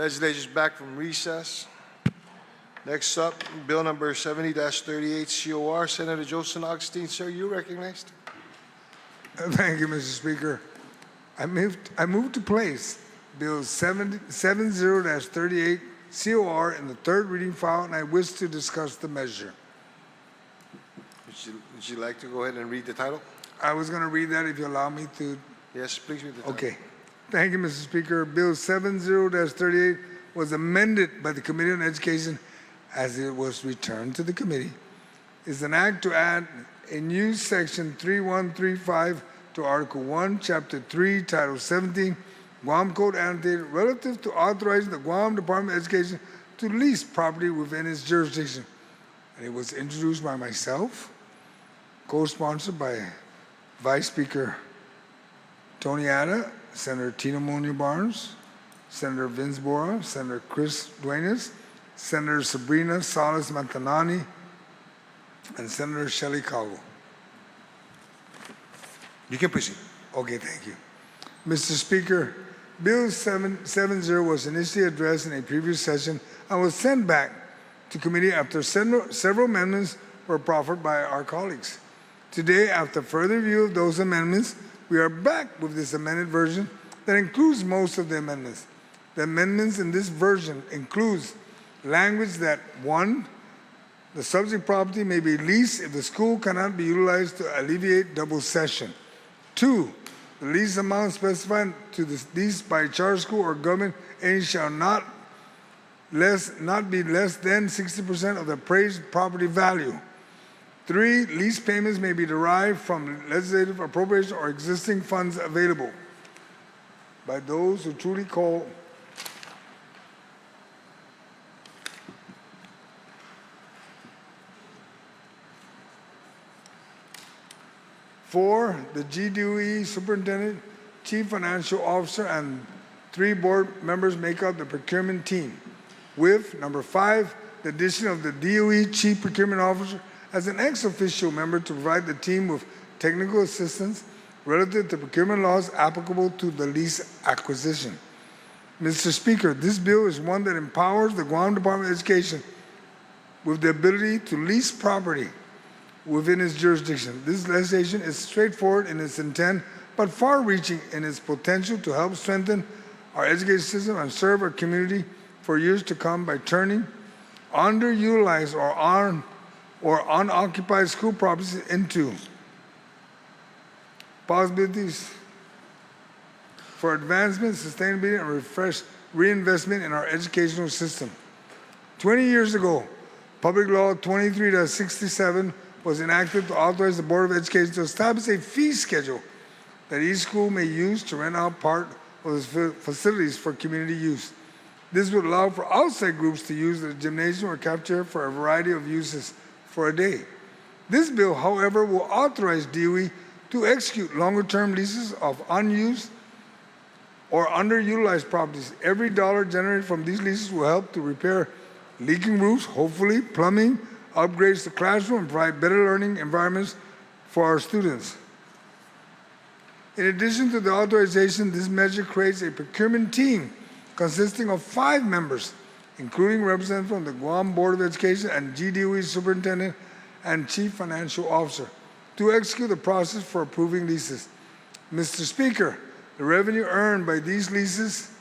Legislature is back from recess. Next up, Bill number 70-38 COR. Senator Joseph Augustine, sir, you recognized. Thank you, Mr. Speaker. I move to place Bill 70-38 COR in the third reading file, and I wish to discuss the measure. Would you like to go ahead and read the title? I was going to read that if you allow me to. Yes, please read the title. Okay. Thank you, Mr. Speaker. Bill 70-38 was amended by the Committee on Education as it was returned to the committee. It's an act to add a new section 3135 to Article 1, Chapter 3, Title 17, Guam Code annotated, relative to authorizing the Guam Department of Education to lease property within its jurisdiction. And it was introduced by myself, co-sponsored by Vice Speaker Tony Atta, Senator Tina Munoz-Barnes, Senator Vince Bora, Senator Chris Duenas, Senator Sabrina Salas Mantanani, and Senator Shelley Calvo. You can proceed. Okay, thank you. Mr. Speaker, Bill 770 was initially addressed in a previous session and was sent back to committee after several amendments were proffered by our colleagues. Today, after further review of those amendments, we are back with this amended version that includes most of the amendments. The amendments in this version includes language that 1, the subject property may be leased if the school cannot be utilized to alleviate double session. 2, the lease amount specified to the lease by charter school or government entity shall not be less than 60% of the appraised property value. 3, lease payments may be derived from legislative appropriation or existing funds available by those who truly call for the GDOE superintendent, chief financial officer, and 3 board members make up the procurement team. With number 5, the addition of the DOE chief procurement officer as an ex-officio member to provide the team with technical assistance relative to procurement laws applicable to the lease acquisition. Mr. Speaker, this bill is one that empowers the Guam Department of Education with the ability to lease property within its jurisdiction. This legislation is straightforward in its intent, but far-reaching in its potential to help strengthen our education system and serve our community for years to come by turning underutilized or unoccupied school properties into possibilities for advancement, sustainability, and reinvestment in our educational system. 20 years ago, Public Law 23-67 was enacted to authorize the Board of Education to establish a fee schedule that each school may use to rent out part of its facilities for community use. This would allow for outside groups to use the gymnasium or cafeteria for a variety of uses for a day. This bill, however, will authorize DOE to execute longer-term leases of unused or underutilized properties. Every dollar generated from these leases will help to repair leaking roofs, hopefully plumbing, upgrades to classroom, and provide better learning environments for our students. In addition to the authorization, this measure creates a procurement team consisting of 5 members, including representatives from the Guam Board of Education and GDOE Superintendent and Chief Financial Officer, to execute the process for approving leases. Mr. Speaker, the revenue earned by these leases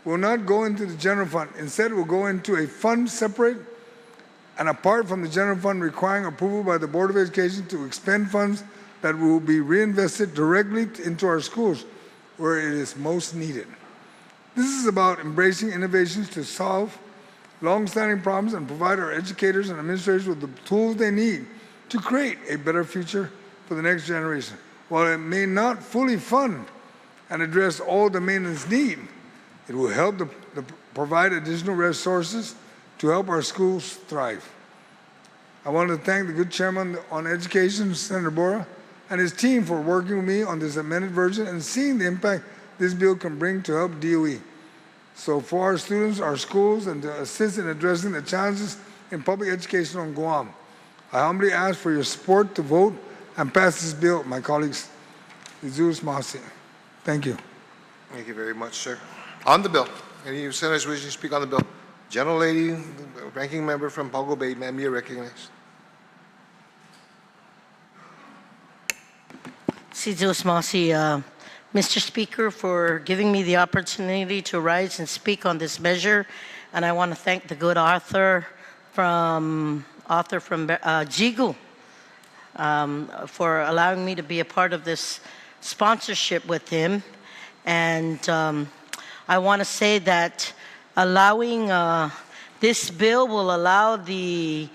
will not go into the general fund. Instead, it will go into a fund separate and apart from the general fund, requiring approval by the Board of Education to expend funds that will be reinvested directly into our schools where it is most needed. This is about embracing innovations to solve long-standing problems and provide our educators and administrators with the tools they need to create a better future for the next generation. While it may not fully fund and address all the maintenance need, it will help to provide additional resources to help our schools thrive. I want to thank the good chairman on education, Senator Bora, and his team for working with me on this amended version and seeing the impact this bill can bring to help DOE. So for our students, our schools, and to assist in addressing the challenges in public education on Guam, I humbly ask for your support to vote and pass this bill, my colleagues. Thank you. Thank you very much, sir. On the bill. Any senators wishing to speak on the bill? Gentlelady, ranking member from Pago Bay, ma'am, you're recognized. Mr. Speaker, for giving me the opportunity to rise and speak on this measure. And I want to thank the good author from Jigu for allowing me to be a part of this sponsorship with him. And I want to say that allowing this bill will allow the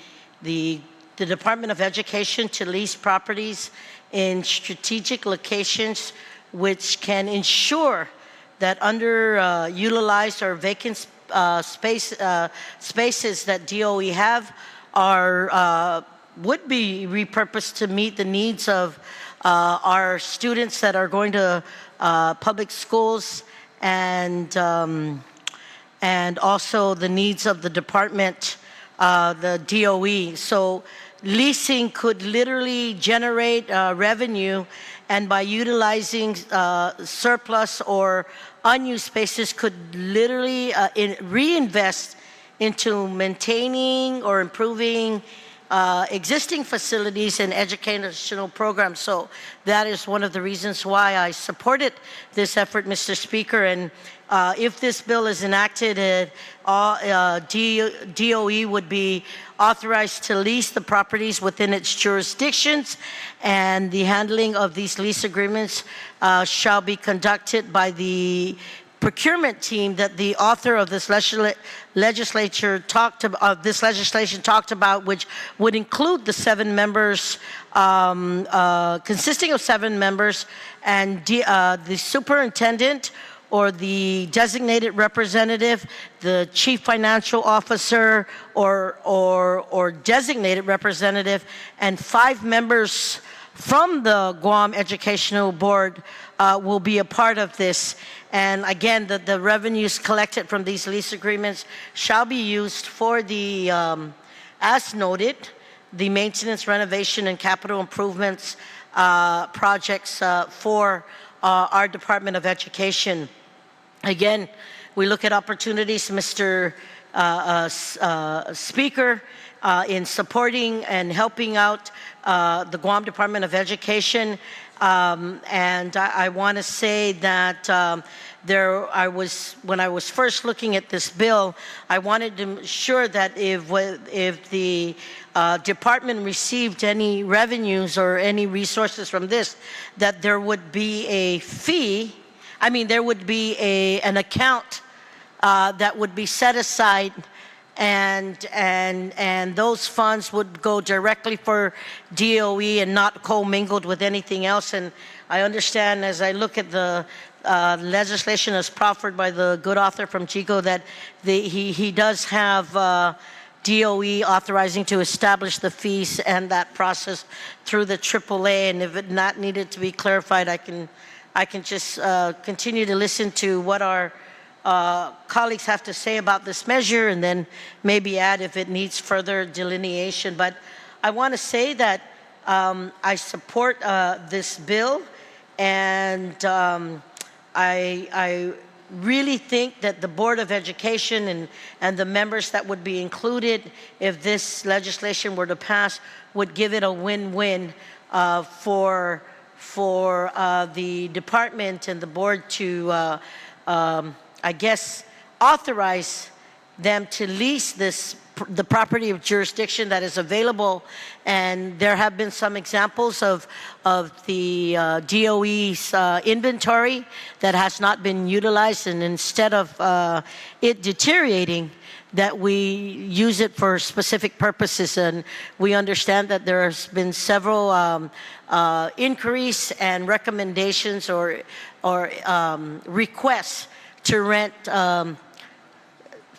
Department of Education to lease properties in strategic locations, which can ensure that underutilized or vacant spaces that DOE have would be repurposed to meet the needs of our students that are going to public schools, and also the needs of the department, the DOE. So leasing could literally generate revenue, and by utilizing surplus or unused spaces could literally reinvest into maintaining or improving existing facilities and educational programs. So that is one of the reasons why I supported this effort, Mr. Speaker. And if this bill is enacted, DOE would be authorized to lease the properties within its jurisdictions, and the handling of these lease agreements shall be conducted by the procurement team that the author of this legislation talked about, which would include the 7 members, consisting of 7 members, and the superintendent or the designated representative, the chief financial officer or designated representative, and 5 members from the Guam Educational Board will be a part of this. And again, the revenues collected from these lease agreements shall be used for the, as noted, the maintenance, renovation, and capital improvements projects for our Department of Education. Again, we look at opportunities, Mr. Speaker, in supporting and helping out the Guam Department of Education. And I want to say that when I was first looking at this bill, I wanted to ensure that if the department received any revenues or any resources from this, that there would be a fee. I mean, there would be an account that would be set aside, and those funds would go directly for DOE and not commingled with anything else. And I understand, as I look at the legislation as proffered by the good author from Chico, that he does have DOE authorizing to establish the fees and that process through the AAA. And if it not needed to be clarified, I can just continue to listen to what our colleagues have to say about this measure, and then maybe add if it needs further delineation. But I want to say that I support this bill, and I really think that the Board of Education and the members that would be included if this legislation were to pass would give it a win-win for the department and the board to, I guess, authorize them to lease the property of jurisdiction that is available. And there have been some examples of the DOE's inventory that has not been utilized, and instead of it deteriorating, that we use it for specific purposes. And we understand that there's been several inquiries and recommendations or requests to rent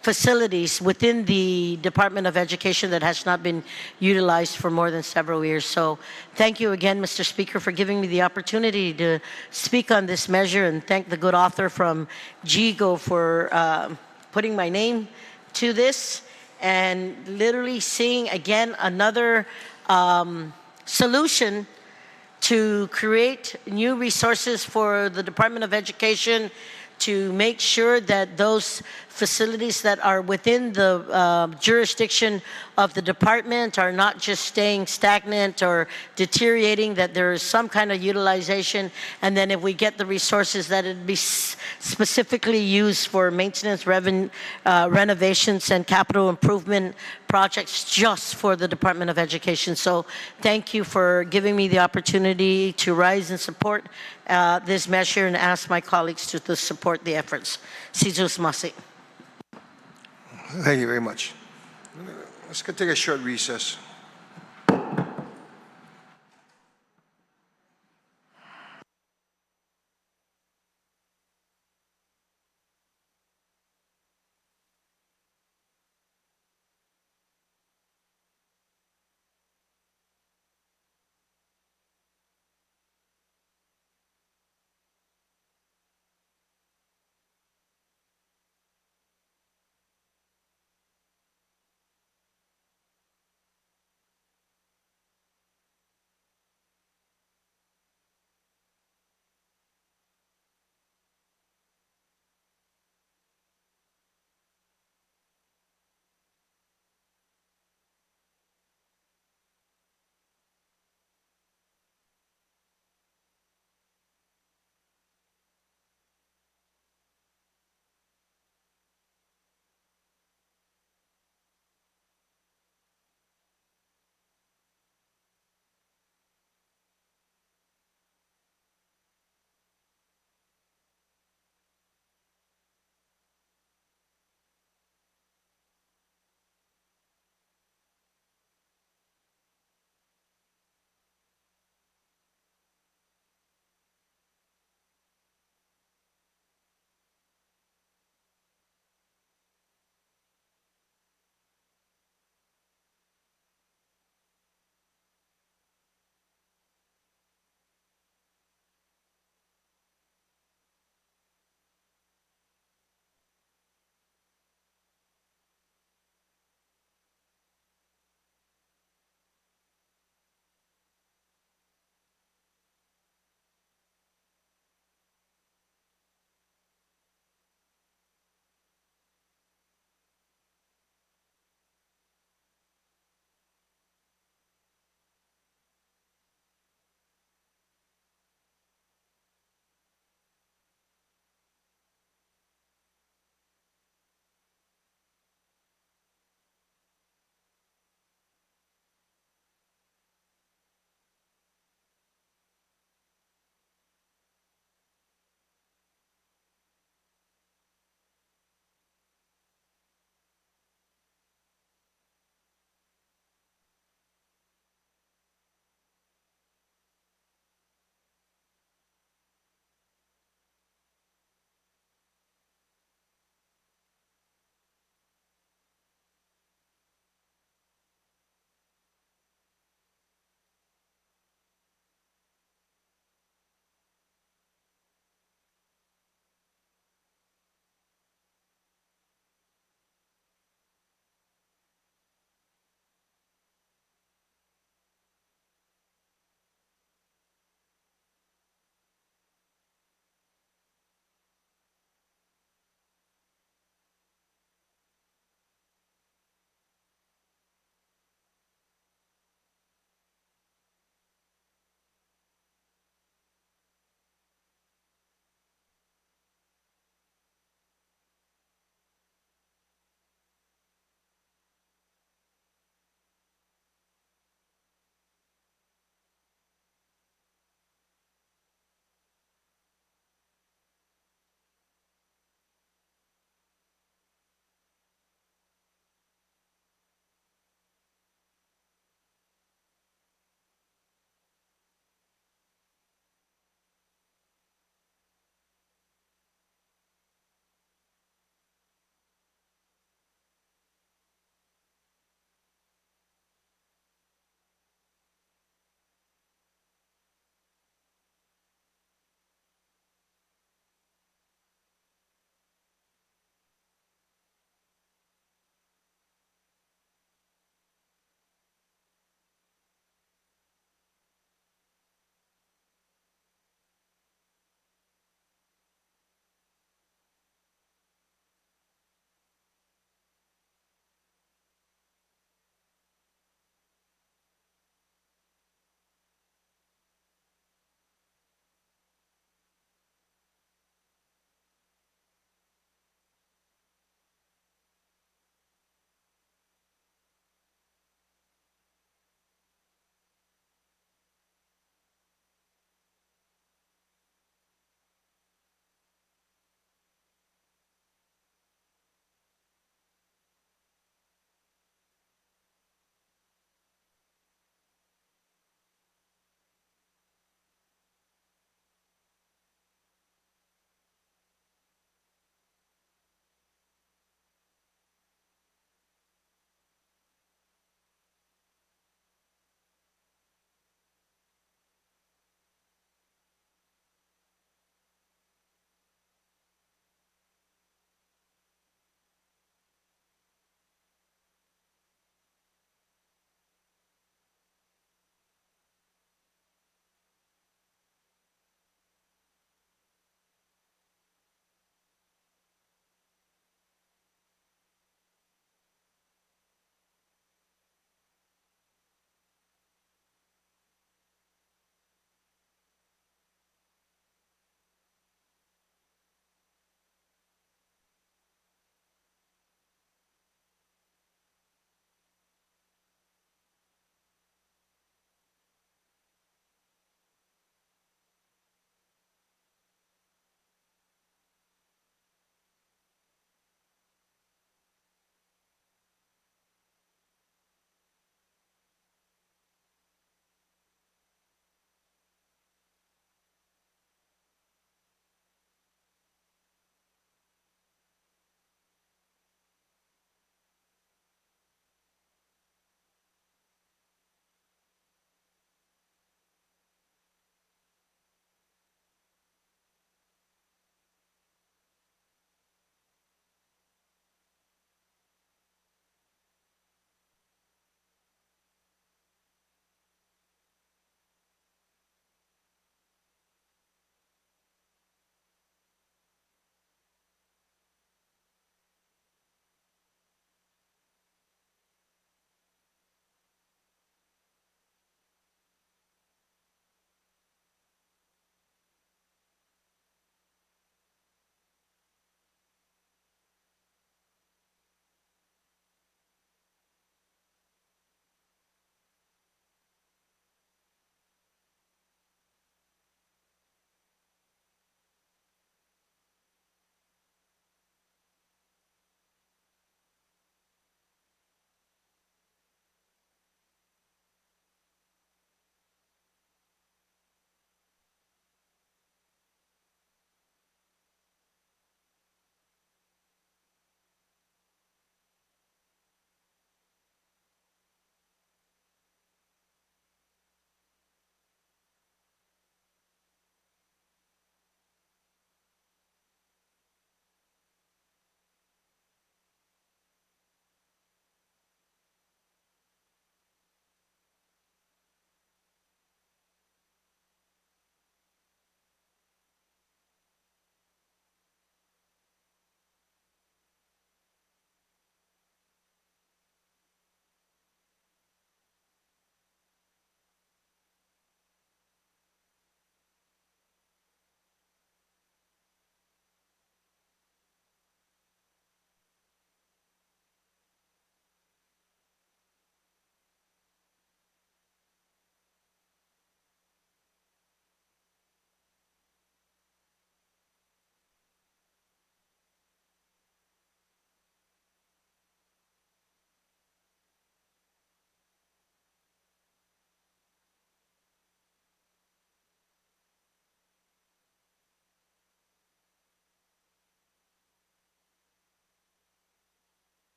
facilities within the Department of Education that has not been utilized for more than several years. So thank you again, Mr. Speaker, for giving me the opportunity to speak on this measure, and thank the good author from GIGO for putting my name to this, and literally seeing again another solution to create new resources for the Department of Education to make sure that those facilities that are within the jurisdiction of the department are not just staying stagnant or deteriorating, that there is some kind of utilization, and then if we get the resources, that it be specifically used for maintenance, renovations, and capital improvement projects just for the Department of Education. So thank you for giving me the opportunity to rise and support this measure, and ask my colleagues to support the efforts. Sizus Masi. Thank you very much. Let's go take a short recess.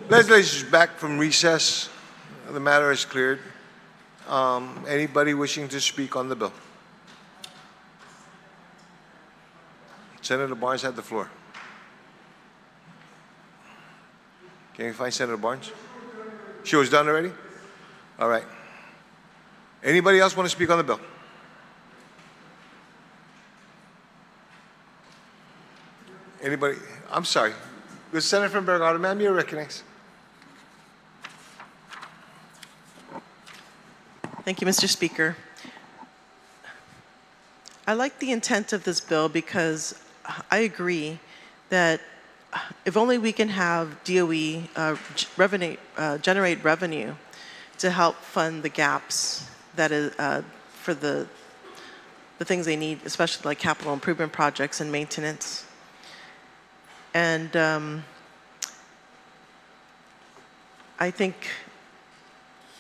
Legislature is back from recess. The matter is cleared. Anybody wishing to speak on the bill? Senator Barnes had the floor. Can you find Senator Barnes? She was done already? All right. Anybody else want to speak on the bill? Anybody? I'm sorry. The Senator from Vergara, ma'am, you're recognized. Thank you, Mr. Speaker. I like the intent of this bill because I agree that if only we can have DOE generate revenue to help fund the gaps that is for the things they need, especially like capital improvement projects and maintenance. And I think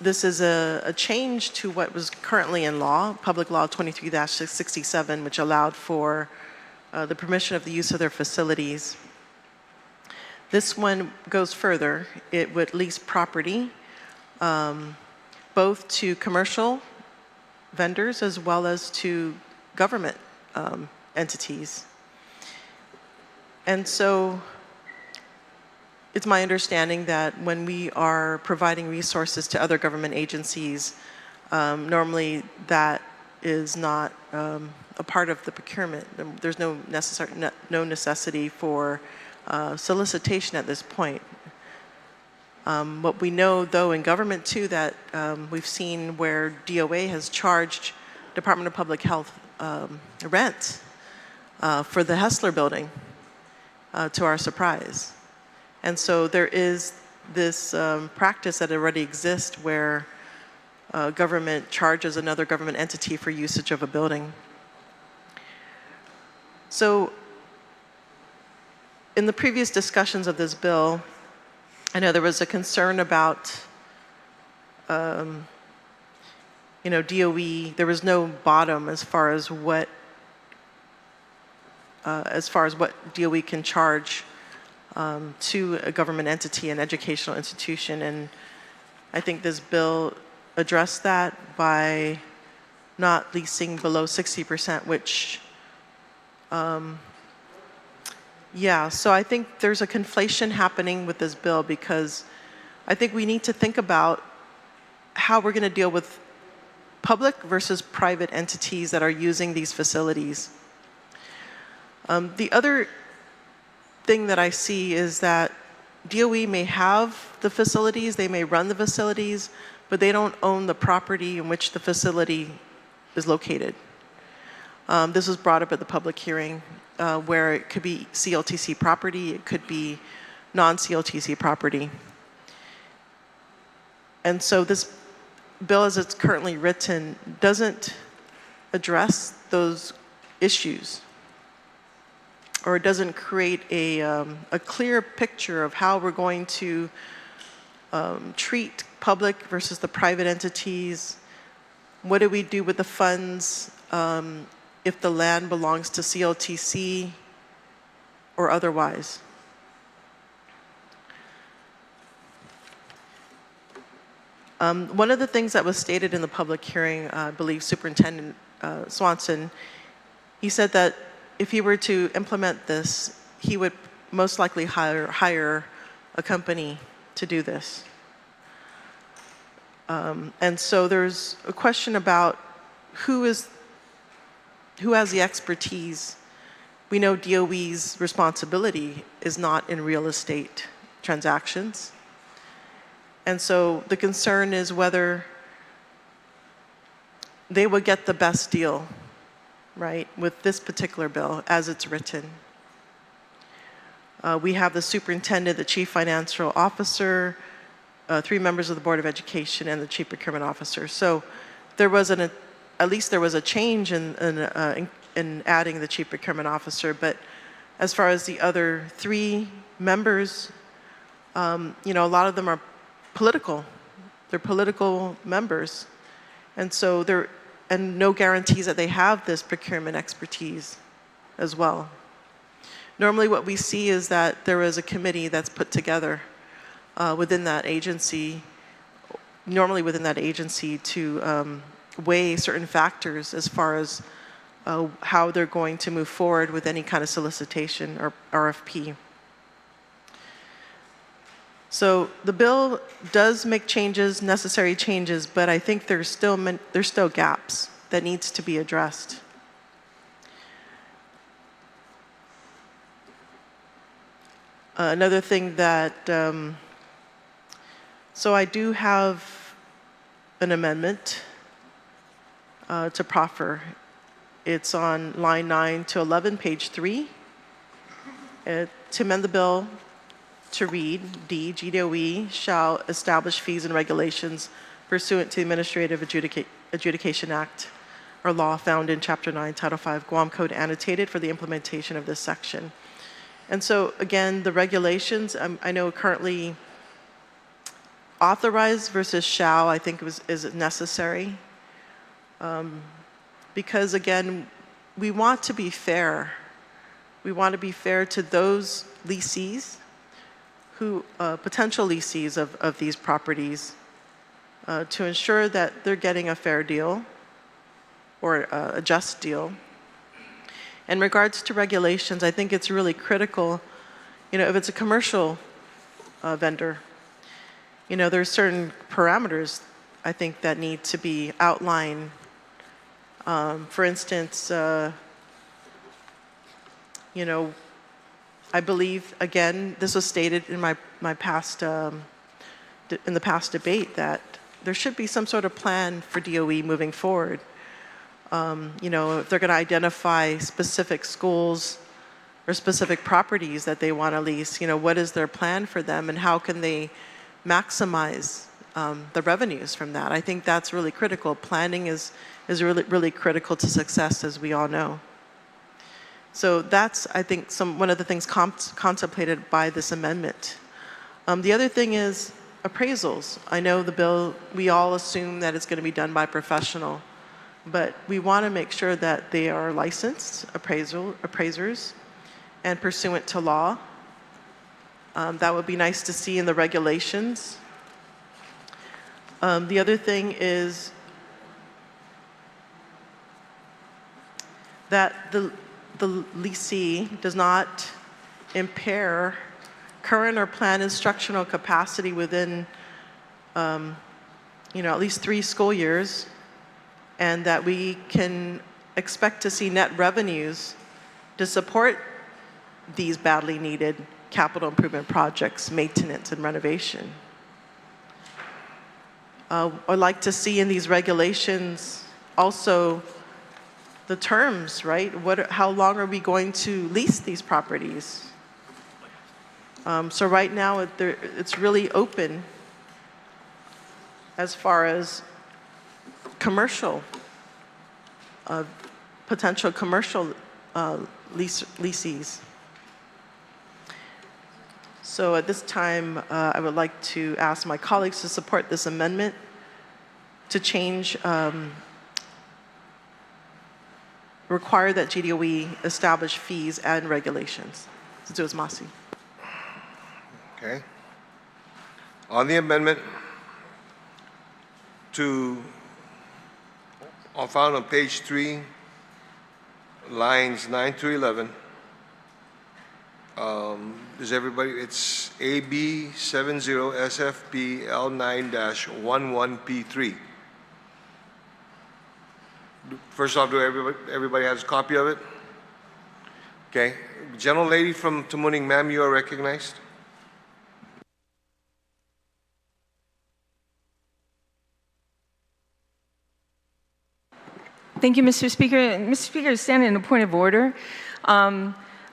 this is a change to what was currently in law, Public Law 23-67, which allowed for the permission of the use of their facilities. This one goes further. It would lease property both to commercial vendors as well as to government entities. And so it's my understanding that when we are providing resources to other government agencies, normally that is not a part of the procurement. There's no necessity for solicitation at this point. What we know, though, in government, too, that we've seen where DOA has charged Department of Public Health rent for the Hessler building, to our surprise. And so there is this practice that already exists where government charges another government entity for usage of a building. So in the previous discussions of this bill, I know there was a concern about, DOE. There was no bottom as far as what DOE can charge to a government entity, an educational institution, and I think this bill addressed that by not leasing below 60%, which, so I think there's a conflation happening with this bill because I think we need to think about how we're going to deal with public versus private entities that are using these facilities. The other thing that I see is that DOE may have the facilities, they may run the facilities, but they don't own the property in which the facility is located. This was brought up at the public hearing where it could be CLTC property, it could be non-CLTC property. And so this bill as it's currently written doesn't address those issues, or it doesn't create a clear picture of how we're going to treat public versus the private entities. What do we do with the funds if the land belongs to CLTC or otherwise? One of the things that was stated in the public hearing, I believe Superintendent Swanson, he said that if he were to implement this, he would most likely hire a company to do this. And so there's a question about who has the expertise. We know DOE's responsibility is not in real estate transactions. And so the concern is whether they would get the best deal, right, with this particular bill as it's written. We have the superintendent, the chief financial officer, 3 members of the Board of Education, and the chief procurement officer. So there was at least there was a change in adding the chief procurement officer. But as far as the other 3 members, a lot of them are political. They're political members, and so no guarantees that they have this procurement expertise as well. Normally what we see is that there is a committee that's put together within that agency, normally within that agency, to weigh certain factors as far as how they're going to move forward with any kind of solicitation or RFP. So the bill does make changes, necessary changes, but I think there's still gaps that needs to be addressed. Another thing that, so I do have an amendment to proffer. It's on line 9 to 11, page 3, to amend the bill to read, D, GDOE shall establish fees and regulations pursuant to the Administrative Adjudication Act or law found in Chapter 9, Title 5, Guam Code annotated for the implementation of this section. And so, again, the regulations, I know currently authorized versus shall, I think is necessary. Because, again, we want to be fair. We want to be fair to those lessees who, potential lessees of these properties, to ensure that they're getting a fair deal or a just deal. In regards to regulations, I think it's really critical, if it's a commercial vendor, there's certain parameters, I think, that need to be outlined. For instance, I believe, again, this was stated in my past, in the past debate, that there should be some sort of plan for DOE moving forward. If they're going to identify specific schools or specific properties that they want to lease, what is their plan for them and how can they maximize the revenues from that? I think that's really critical. Planning is really, really critical to success, as we all know. So that's, I think, one of the things contemplated by this amendment. The other thing is appraisals. I know the bill, we all assume that it's going to be done by professional, but we want to make sure that they are licensed appraisers and pursuant to law. That would be nice to see in the regulations. The other thing is that the lessee does not impair current or planned instructional capacity within, at least 3 school years, and that we can expect to see net revenues to support these badly needed capital improvement projects, maintenance and renovation. I'd like to see in these regulations also the terms, right? How long are we going to lease these properties? So right now, it's really open as far as commercial, potential commercial lessees. So at this time, I would like to ask my colleagues to support this amendment to change, require that GDOE establish fees and regulations. Since it was Masi. Okay. On the amendment found on page 3, lines 9 to 11. Does everybody, it's AB 70 SFP L9-11P3. First off, do everybody has a copy of it? Okay. Gentle lady from Tamuning, ma'am, you are recognized. Thank you, Mr. Speaker. Mr. Speaker, standing in a point of order.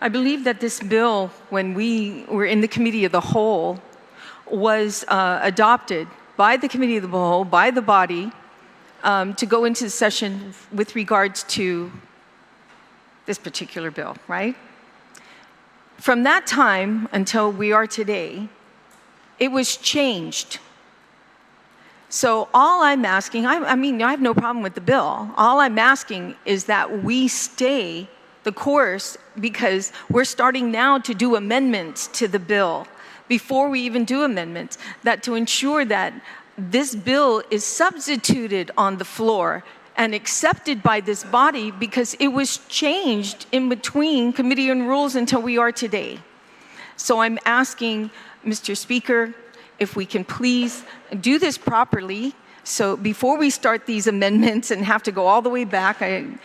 I believe that this bill, when we were in the Committee of the Whole, was adopted by the Committee of the Whole, by the body, to go into session with regards to this particular bill, right? From that time until we are today, it was changed. So all I'm asking, I mean, I have no problem with the bill. All I'm asking is that we stay the course, because we're starting now to do amendments to the bill, before we even do amendments, that to ensure that this bill is substituted on the floor and accepted by this body because it was changed in between committee and rules until we are today. So I'm asking, Mr. Speaker, if we can please do this properly. So before we start these amendments and have to go all the way back, and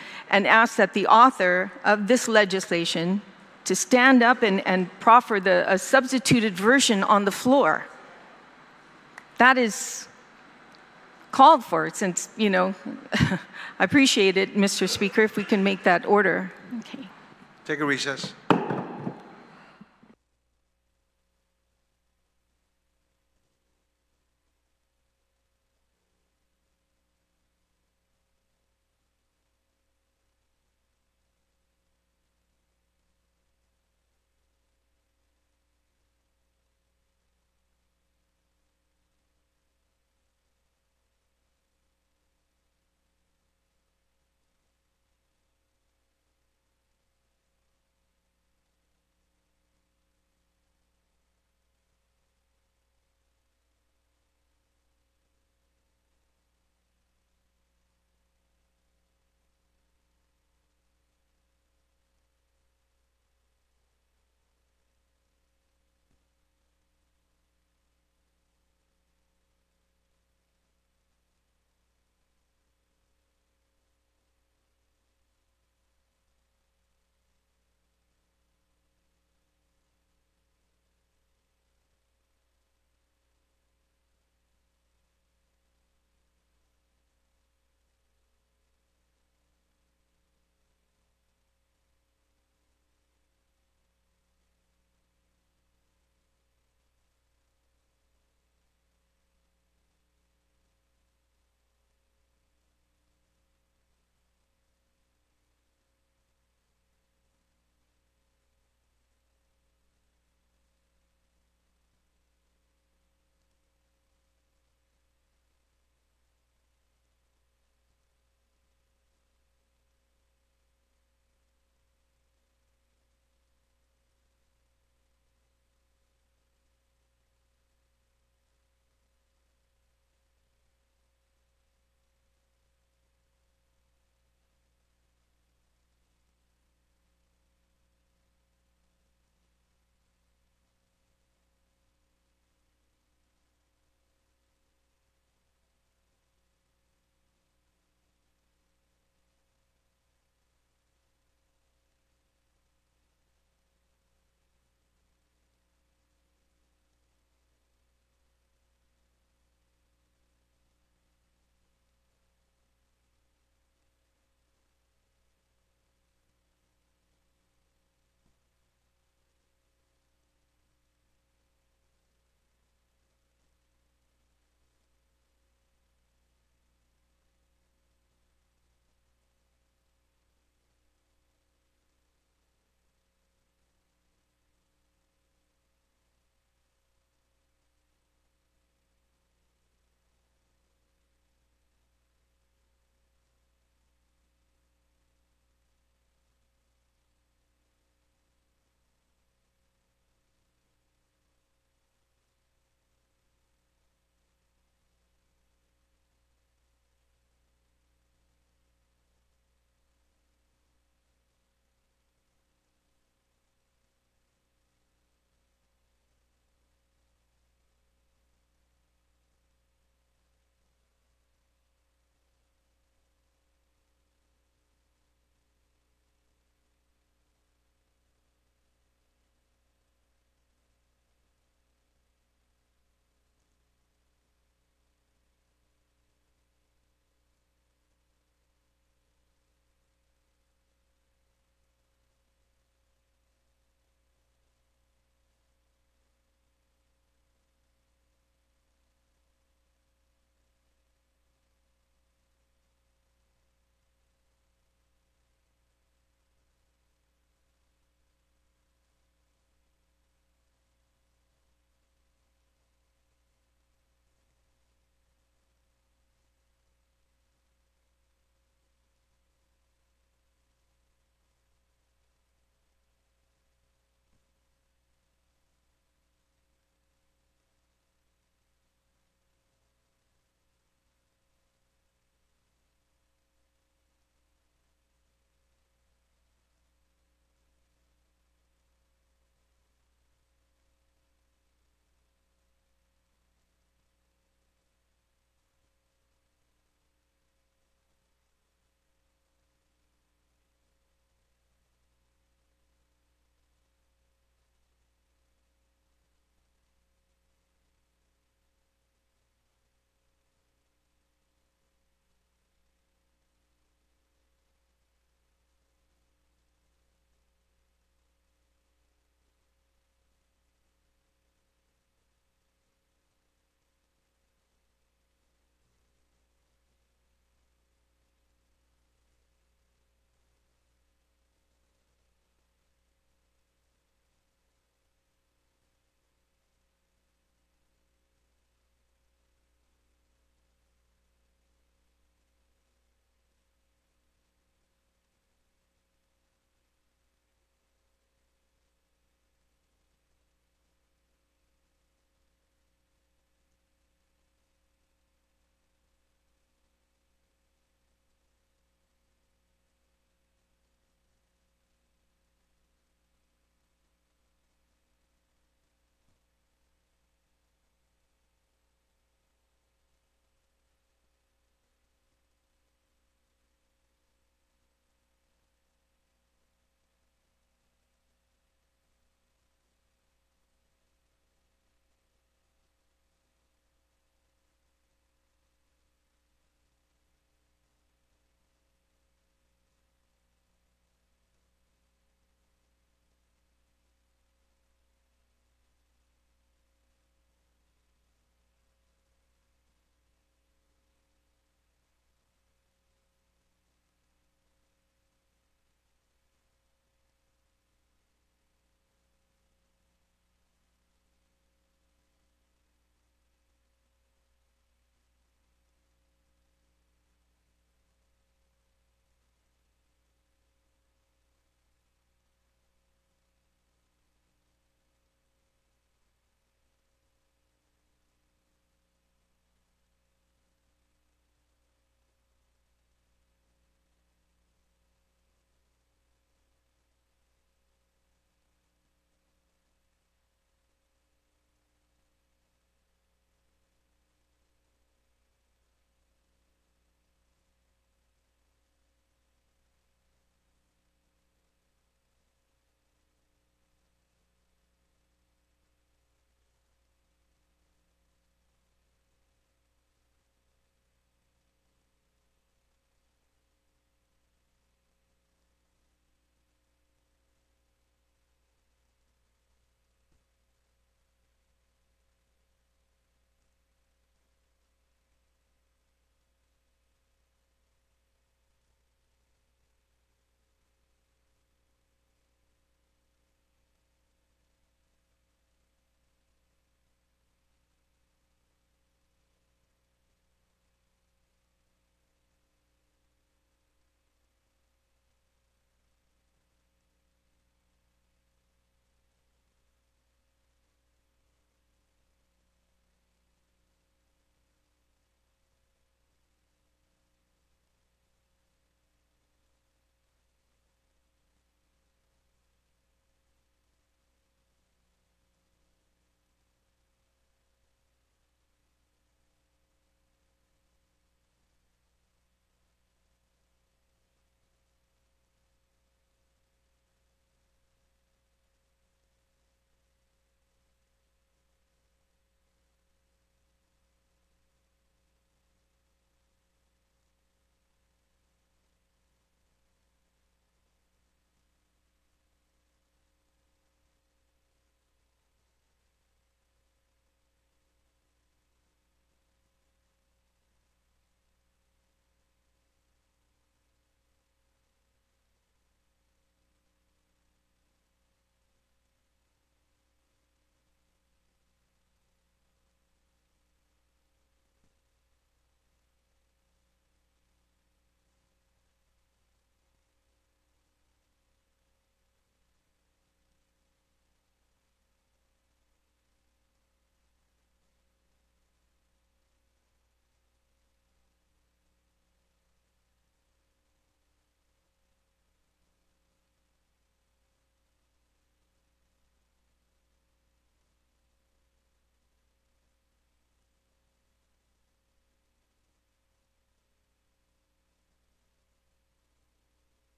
ask that the author of this legislation to stand up and proffer a substituted version on the floor. That is called for, since, you know, I appreciate it, Mr. Speaker, if we can make that order. Okay. Take a recess.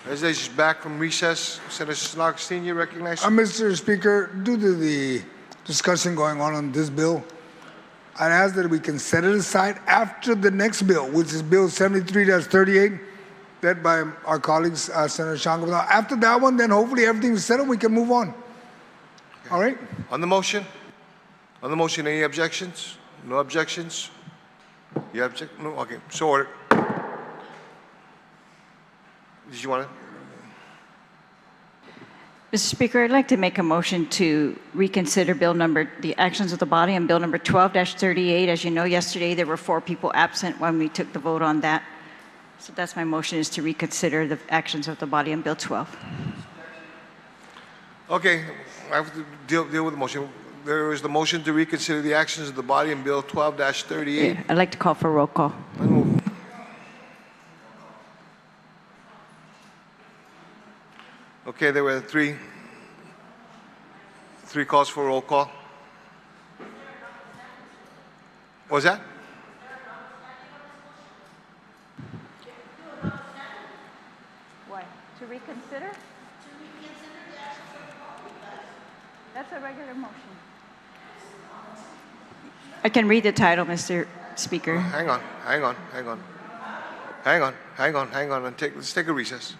Legislation is back from recess. Senator Jason Augustine, you recognize? Mr. Speaker, due to the discussion going on this bill, I'd ask that we can set it aside after the next bill, which is Bill 73-38, led by our colleagues, Senator Shango. After that one, then hopefully everything is settled, we can move on. All right? On the motion? On the motion, any objections? No objections? You object? No? Okay, so ordered. Did you want to? Mr. Speaker, I'd like to make a motion to reconsider the actions of the body on Bill number 12-38. As you know, yesterday there were 4 people absent when we took the vote on that. So that's my motion, is to reconsider the actions of the body on Bill 12. Okay, I have to deal with the motion. There is the motion to reconsider the actions of the body in Bill 12-38. I'd like to call for roll call. Okay, there were three calls for roll call. What was that? Why? To reconsider? That's a regular motion. I can read the title, Mr. Speaker. Hang on. Let's take a recess.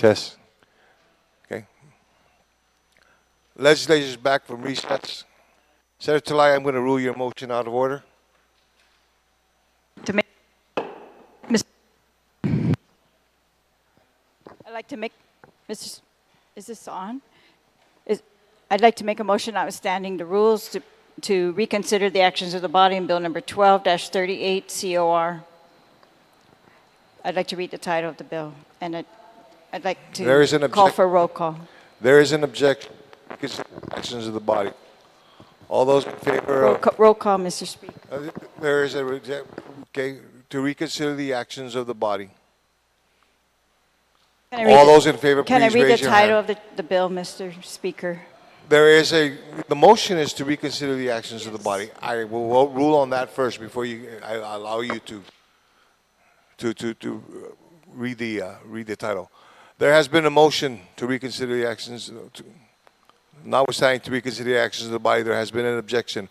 Test. Okay. Legislature is back from recess. Senator Talai, I'm going to rule your motion out of order. To make, Mis- I'd like to make, Mr. Is this on? I'd like to make a motion notwithstanding the rules to reconsider the actions of the body in Bill number 12-38 COR. I'd like to read the title of the bill, and I'd like There is an to call for a roll call. There is an objection to actions of the body. All those in favor Roll call, Mr. Speaker. there is a okay to reconsider the actions of the body. All those in favor, Can I please read raise the your title hand. of the bill, Mr. Speaker? The motion is to reconsider the actions of the body. I will rule on that first before I allow you to read the title. There has been a motion to reconsider the actions, notwithstanding to reconsider the actions of the body. There has been an objection.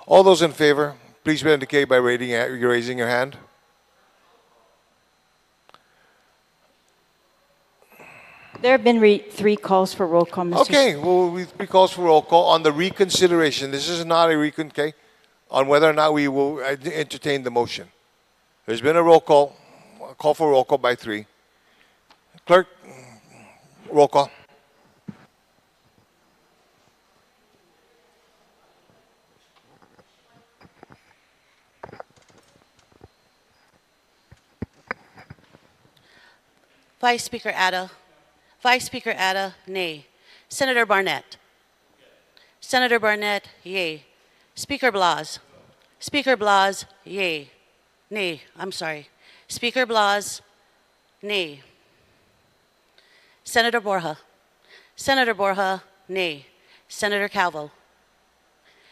All those in favor, please indicate by raising your hand. There have been 3 calls for roll call, Mr. Okay, well, 3 calls for roll call on the reconsideration. This is not a okay, on whether or not we will entertain the motion. There's been a call for roll call by 3. Clerk, roll call. Vice Speaker Adda. Vice Speaker Adda, nay. Senator Barnett. Senator Barnett, yay. Speaker Blas. Speaker Blas, yay. Nay, I'm sorry. Speaker Blas, nay. Senator Borja. Senator Borja, nay. Senator Calvo.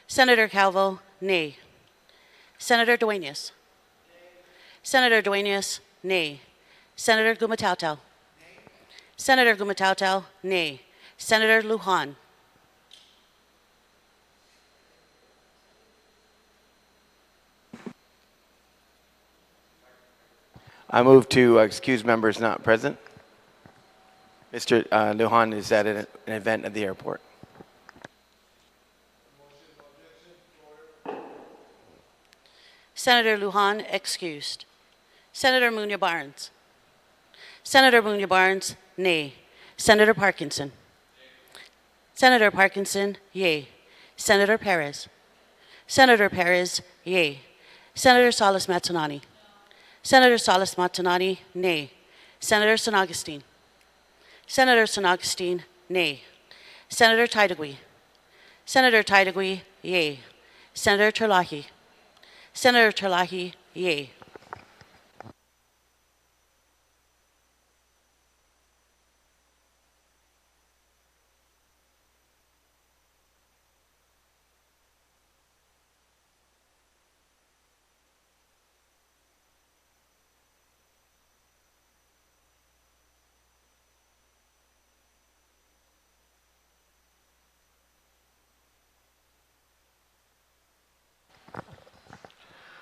Senator Calvo, nay. Senator Duenas. Senator Duenas, nay. Senator Gumatautau. Senator Gumatautau, nay. Senator Lujan. I move to excuse members not present. Mr. Lujan is at an event at the airport. Senator Lujan, excused. Senator Munya Barnes. Senator Munya Barnes, nay. Senator Parkinson. Senator Parkinson, yay. Senator Perez. Senator Perez, yay. Senator Salas Matanani. Senator Salas Matanani, nay. Senator San Augustine. Senator San Augustine, nay. Senator Taitagui. Senator Taitagui, yay. Senator Terlahi. Senator Terlahi, yay.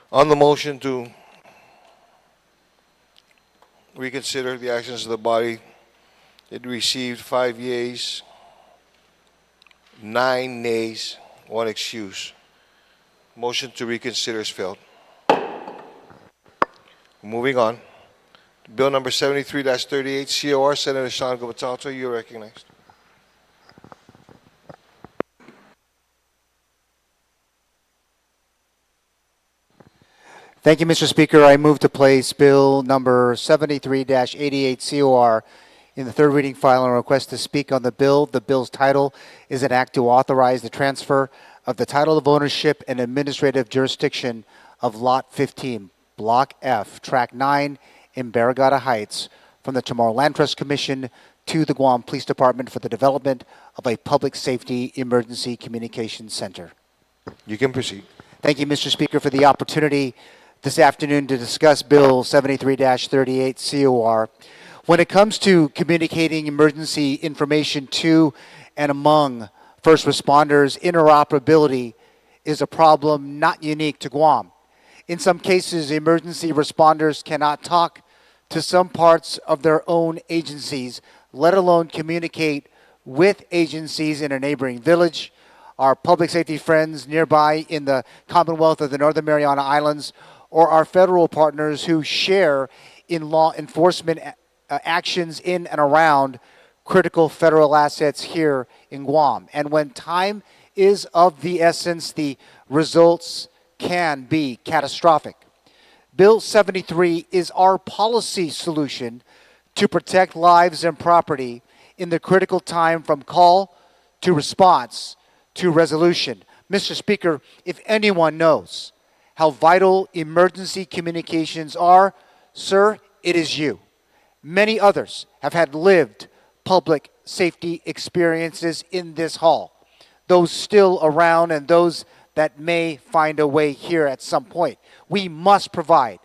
On the motion to reconsider the actions of the body, it received 5 yeas, 9 nays, 1 excuse. Motion to reconsider is failed. Moving on. Bill number 73-38 COR, Senator Sean Gumatautau, you're recognized. Thank you, Mr. Speaker. I move to place Bill number 73-88 COR in the third reading file and request to speak on the bill. The bill's title is an act to authorize the transfer of the title of ownership and administrative jurisdiction of Lot 15, Block F, Track 9 in Barrigada Heights from the Chamorro Land Trust Commission to the Guam Police Department for the development of a public safety emergency communications center. You can proceed. Thank you, Mr. Speaker, for the opportunity this afternoon to discuss Bill 73-38 COR. When it comes to communicating emergency information to and among first responders, interoperability is a problem not unique to Guam. In some cases, emergency responders cannot talk to some parts of their own agencies, let alone communicate with agencies in a neighboring village. Our public safety friends nearby in the Commonwealth of the Northern Mariana Islands, or our federal partners who share in law enforcement actions in and around critical federal assets here in Guam. And when time is of the essence, the results can be catastrophic. Bill 73 is our policy solution to protect lives and property in the critical time from call to response to resolution. Mr. Speaker, if anyone knows how vital emergency communications are, sir, it is you. Many others have had lived public safety experiences in this hall, those still around and those that may find a way here at some point. We must provide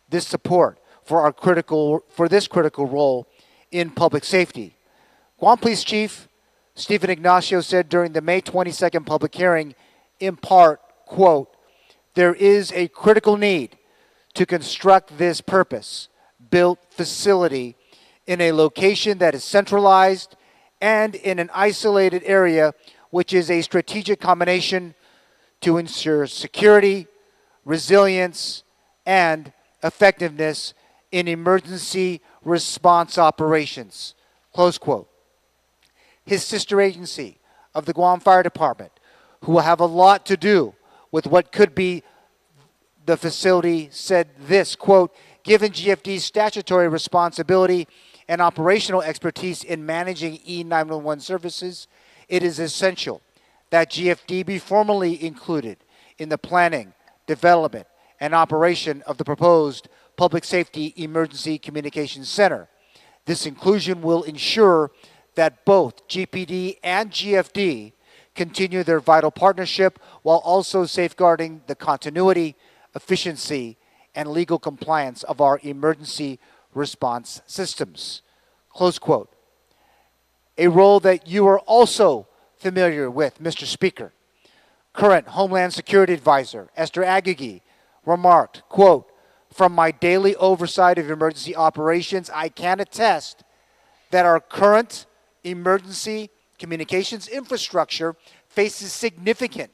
this support for this critical role in public safety. Guam Police Chief Stephen Ignacio said during the May 22nd public hearing, in part, quote, "There is a critical need to construct this purpose-built facility in a location that is centralized and in an isolated area, which is a strategic combination to ensure security, resilience, and effectiveness in emergency response operations," close quote. His sister agency of the Guam Fire Department, who will have a lot to do with what could be the facility, said this, quote, "Given GFD's statutory responsibility and operational expertise in managing E911 services, it is essential that GFD be formally included in the planning, development, and operation of the proposed Public Safety Emergency Communications Center. This inclusion will ensure that both GPD and GFD continue their vital partnership while also safeguarding the continuity, efficiency, and legal compliance of our emergency response systems," close quote. A role that you are also familiar with, Mr. Speaker. Current Homeland Security Advisor Esther Agagi remarked, quote, "From my daily oversight of emergency operations, I can attest that our current emergency communications infrastructure faces significant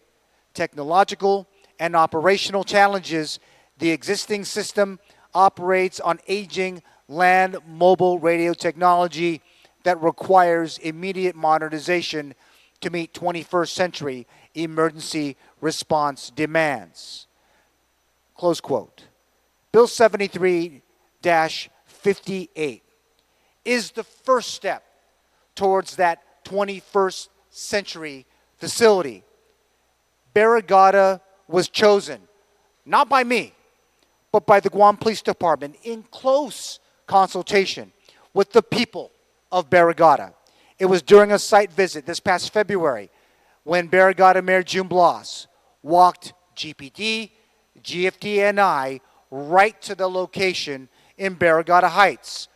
technological and operational challenges. The existing system operates on aging land mobile radio technology that requires immediate modernization to meet 21st century emergency response demands," close quote. Bill 73-58 is the first step towards that 21st century facility. Barrigada was chosen, not by me, but by the Guam Police Department in close consultation with the people of Barrigada. It was during a site visit this past February when Barrigada Mayor June Blas walked GPD, GFD, and I right to the location in Barrigada Heights.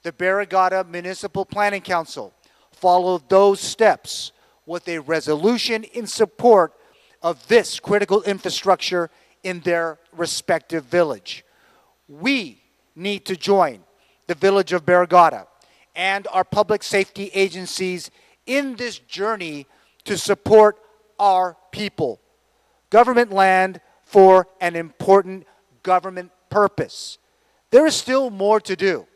The Barrigada Municipal Planning Council followed those steps with a resolution in support of this critical infrastructure in their respective village. We need to join the village of Barrigada and our public safety agencies in this journey to support our people. Government land for an important government purpose. There is still more to do.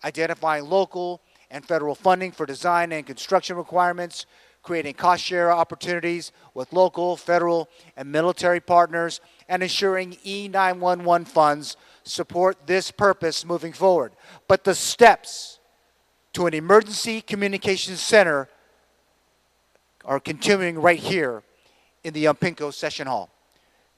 Identifying local and federal funding for design and construction requirements, creating cost share opportunities with local, federal, and military partners, and ensuring E911 funds support this purpose moving forward. But the steps to an emergency communications center are continuing right here in the Yampinko Session Hall.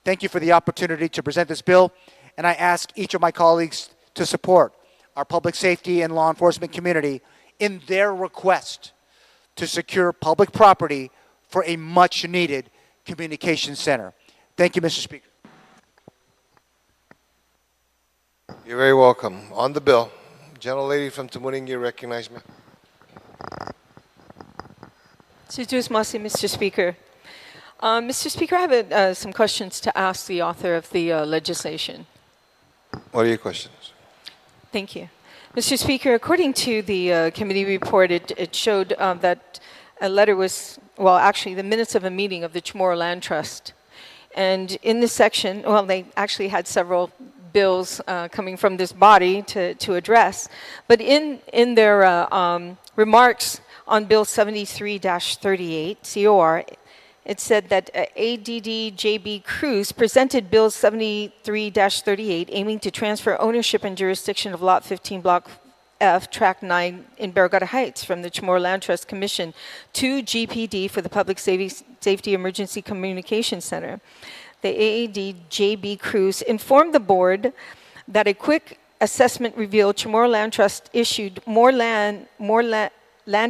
Thank you for the opportunity to present this bill, and I ask each of my colleagues to support our public safety and law enforcement community in their request to secure public property for a much-needed communication center. Thank you, Mr. Speaker. You're very welcome. On the bill, gentlelady from Tamuning, you recognize me. Mr. Speaker. Mr. Speaker, I have some questions to ask the author of the legislation. What are your questions? Thank you. Mr. Speaker, according to the committee report, it showed that a letter was, well, actually, the minutes of a meeting of the Chamorro Land Trust. And in this section, well, they actually had several bills coming from this body to address. But in their remarks on Bill 73-38, COR, it said that ADD-JB Cruz presented Bill 73-38, aiming to transfer ownership and jurisdiction of Lot 15, Block F, Tract 9 in Barrigada Heights from the Chamorro Land Trust Commission to GPD for the Public Safety Emergency Communication Center. The AAD-JB Cruz informed the board that a quick assessment revealed Chamorro Land Trust issued more land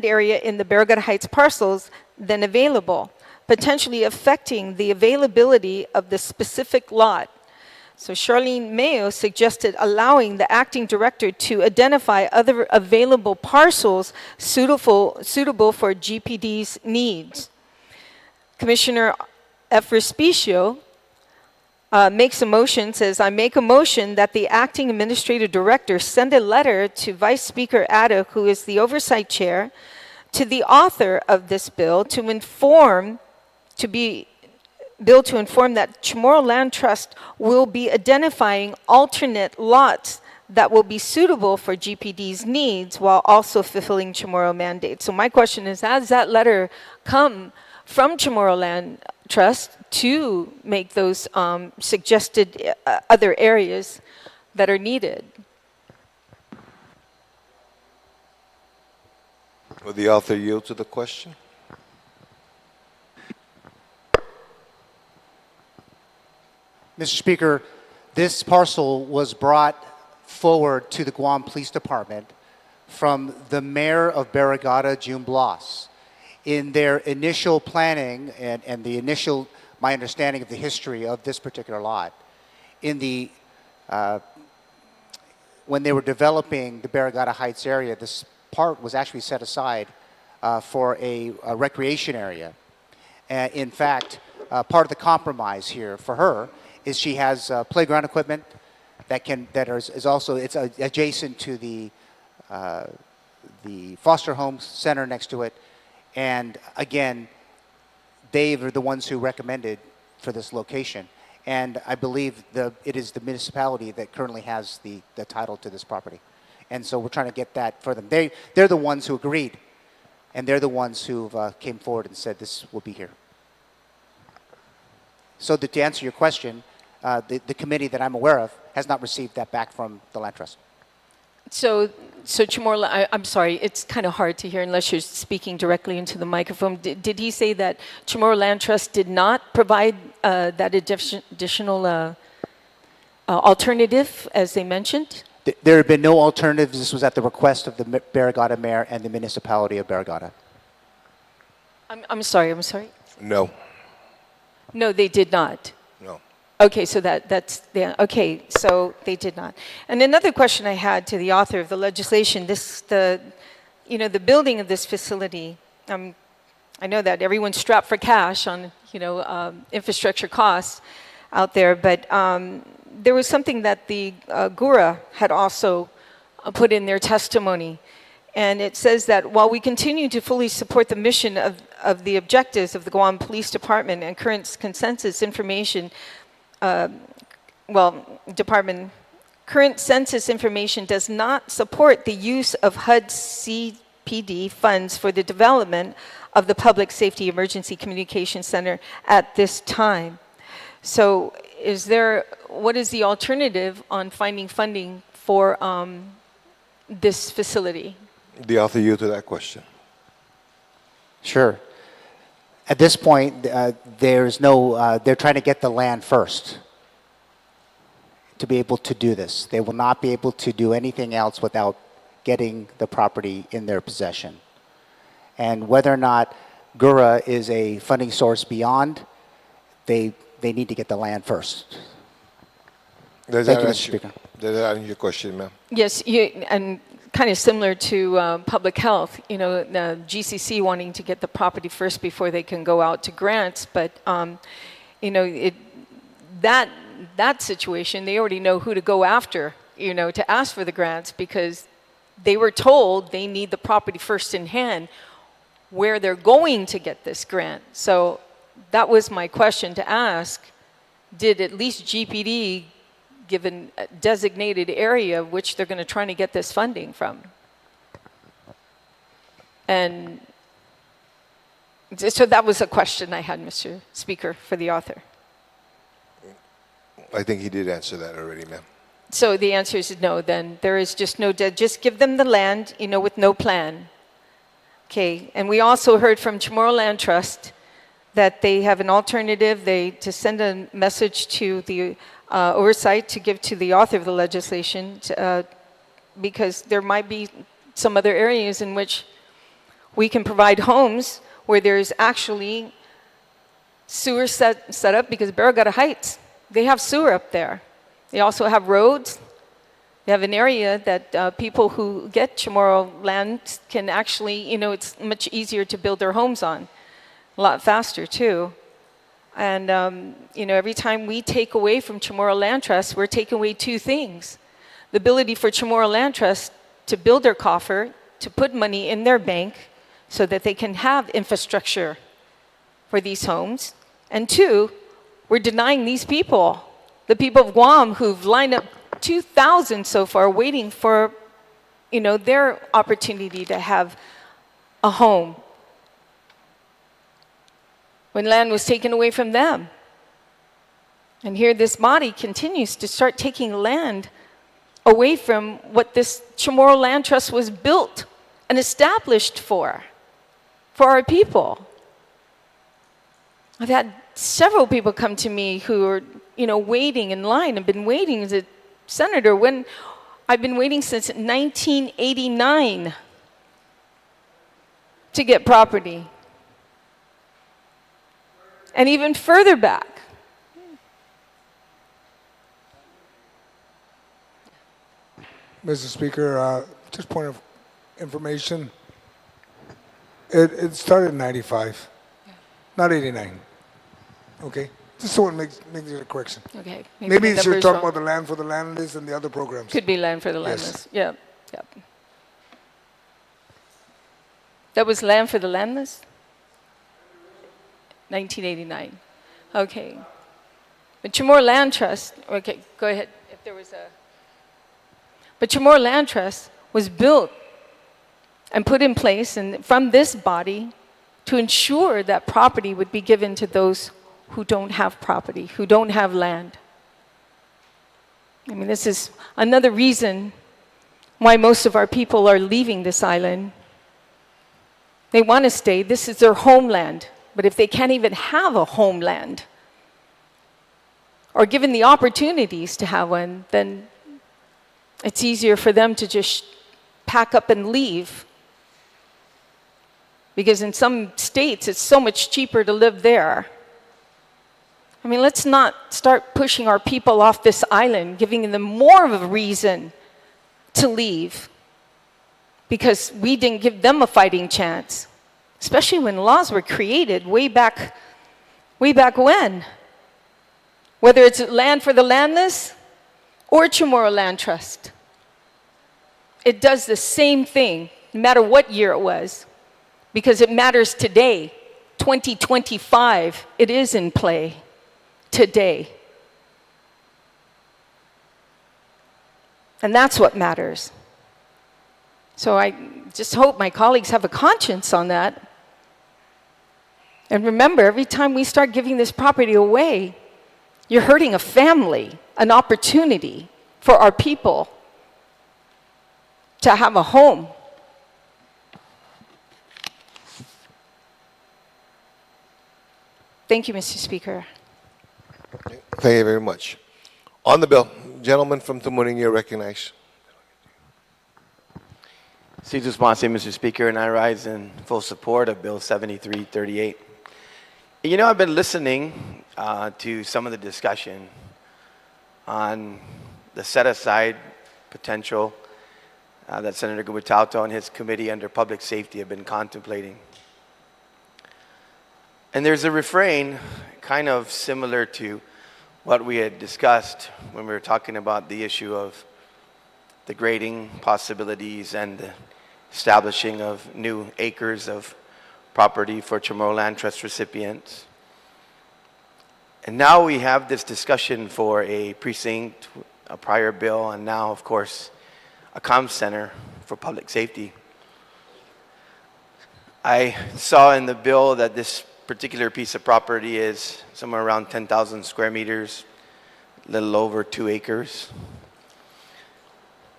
area in the Barrigada Heights parcels than available, potentially affecting the availability of the specific lot. So Charlene Mayo suggested allowing the acting director to identify other available parcels suitable for GPD's needs. Commissioner F. Respicio makes a motion, says, I make a motion that the acting administrative director send a letter to Vice Speaker Addo, who is the oversight chair, to the author of this bill to inform that Chamorro Land Trust will be identifying alternate lots that will be suitable for GPD's needs while also fulfilling Chamorro mandate. So my question is, has that letter come from Chamorro Land Trust to make those suggested other areas that are needed? Will the author yield to the question? Mr. Speaker, this parcel was brought forward to the Guam Police Department from the mayor of Barrigada, June Blas. In their initial planning and the initial, my understanding of the history of this particular lot, in the when they were developing the Barrigada Heights area, this part was actually set aside for a recreation area. In fact, part of the compromise here for her is she has playground equipment is also it's adjacent to the foster home center next to it, and again, they were the ones who recommended for this location, and I believe it is the municipality that currently has the title to this property, and so we're trying to get that for them. They're the ones who agreed, and they're the ones who came forward and said this will be here. So to answer your question, the committee that I'm aware of has not received that back from the Land Trust. So Chamorro, I'm sorry, it's kind of hard to hear unless you're speaking directly into the microphone. Did he say that Chamorro Land Trust did not provide that additional alternative, as they mentioned? There have been no alternatives. This was at the request of the Barrigada mayor and the municipality of Barrigada. I'm sorry. No. No, they did not. No. Okay, so okay, so they did not. And another question I had to the author of the legislation, the building of this facility, I know that everyone's strapped for cash on, infrastructure costs out there, but there was something that the GURA had also put in their testimony. And it says that while we continue to fully support the mission of the objectives of the Guam Police Department and current consensus information, current census information does not support the use of HUD CPD funds for the development of the Public Safety Emergency Communication Center at this time. So what is the alternative on finding funding for this facility? The author yield to that question. Sure. At this point, there's no, they're trying to get the land first to be able to do this. They will not be able to do anything else without getting the property in their possession. And whether or not GURA is a funding source beyond, they need to get the land first. Does Thank that you, Mr. answer- Speaker. Does that answer your question, ma'am? Yes, and kind of similar to public health, the GCC wanting to get the property first before they can go out to grants, but that situation, they already know who to go after, to ask for the grants, because they were told they need the property first in hand where they're going to get this grant. So that was my question to ask. Did at least GPD give a designated area which they're going to try to get this funding from? And so that was a question I had, Mr. Speaker, for the author. I think he did answer that already, ma'am. So the answer is no, then. There is just no, just give them the land, with no plan. Okay, and we also heard from Chamorro Land Trust that they have an alternative, to send a message to the oversight to give to the author of the legislation, because there might be some other areas in which we can provide homes where there's actually sewer set up, because Barragata Heights, they have sewer up there. They also have roads. They have an area that people who get Chamorro land can actually, it's much easier to build their homes on, a lot faster too. And, every time we take away from Chamorro Land Trust, we're taking away two things. The ability for Chamorro Land Trust to build their coffer, to put money in their bank so that they can have infrastructure for these homes. And two, we're denying these people, the people of Guam who've lined up 2,000 so far waiting for, their opportunity to have a home when land was taken away from them. And here this body continues to start taking land away from what this Chamorro Land Trust was built and established for our people. I've had several people come to me who are, waiting in line. I've been waiting as a senator I've been waiting since 1989 to get property. And even further back. Mr. Speaker, just point of information. It started in 95, not 89. Okay? Just so it makes it a correction. Okay. Maybe the you should numbers talk wrong. about the land for the landless and the other programs. Could be land for the Yes. landless. Yeah. That was land for the landless? 1989. Okay. But Chamorro Land Trust, okay, go ahead. If there was a. But Chamorro Land Trust was built and put in place and from this body to ensure that property would be given to those who don't have property, who don't have land. I mean, this is another reason why most of our people are leaving this island. They want to stay. This is their homeland. But if they can't even have a homeland or given the opportunities to have one, then it's easier for them to just pack up and leave. Because in some states, it's so much cheaper to live there. I mean, let's not start pushing our people off this island, giving them more of a reason to leave. Because we didn't give them a fighting chance. Especially when laws were created way back when. Whether it's land for the landless or Chamorro Land Trust. It does the same thing, no matter what year it was. Because it matters today, 2025, it is in play today. And that's what matters. So I just hope my colleagues have a conscience on that. And remember, every time we start giving this property away, you're hurting a family, an opportunity for our people to have a home. Thank you, Mr. Speaker. Thank you very much. On the bill, gentleman from Tumuning, you're recognized. Cesar Sponsi, Mr. Speaker, and I rise in full support of Bill 7338. I've been listening to some of the discussion on the set-aside potential that Senator Gubitauto and his committee under Public Safety have been contemplating. And there's a refrain kind of similar to what we had discussed when we were talking about the issue of the grading possibilities and the establishing of new acres of property for Chamorro Land Trust recipients. And now we have this discussion for a precinct, a prior bill, and now, of course, a comm center for public safety. I saw in the bill that this particular piece of property is somewhere around 10,000 square meters, a little over 2 acres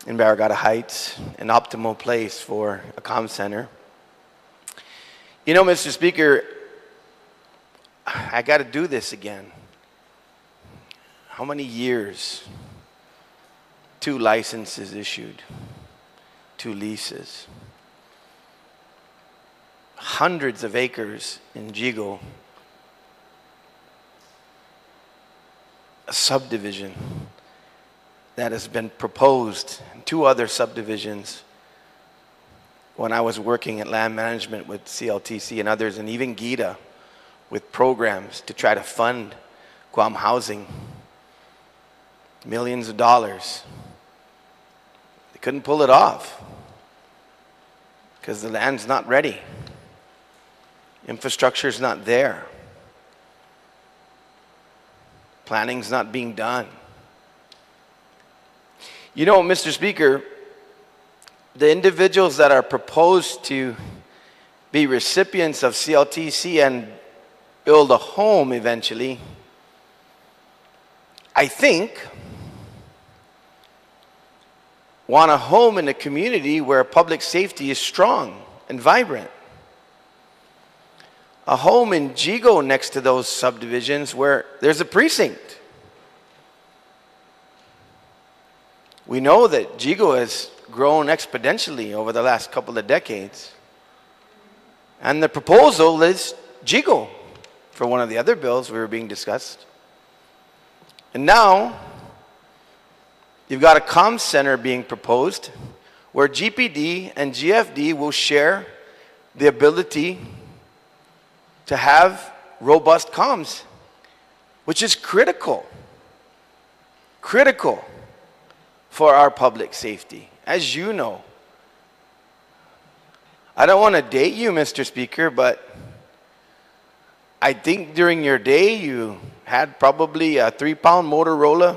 in Barragata Heights, an optimal place for a comm center. You know, Mr. Speaker, I got to do this again. How many years? 2 licenses issued, 2 leases. Hundreds of acres in Jigo. A subdivision that has been proposed, 2 other subdivisions when I was working at land management with CLTC and others, and even GITA with programs to try to fund Guam housing. Millions of dollars. They couldn't pull it off because the land's not ready. Infrastructure's not there. Planning's not being done. You know, Mr. Speaker, the individuals that are proposed to be recipients of CLTC and build a home eventually, I think, want a home in a community where public safety is strong and vibrant. A home in Jigo next to those subdivisions where there's a precinct. We know that Jigo has grown exponentially over the last couple of decades. And the proposal is Jigo for one of the other bills we were being discussed. And now, you've got a comm center being proposed where GPD and GFD will share the ability to have robust comms, which is critical for our public safety, as you know. I don't want to date you, Mr. Speaker, but I think during your day you had probably a 3-pound Motorola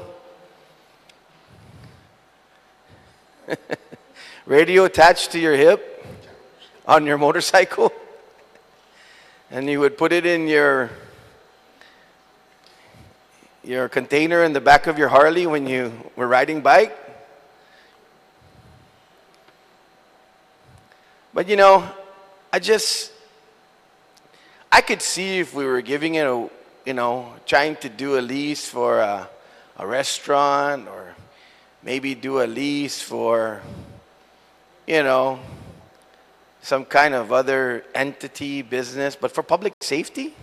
radio attached to your hip on your motorcycle, and you would put it in your container in the back of your Harley when you were riding bike. But you know, I could see if we were giving it a, trying to do a lease for a restaurant, or maybe do a lease for, some kind of other entity, business, but for public safety?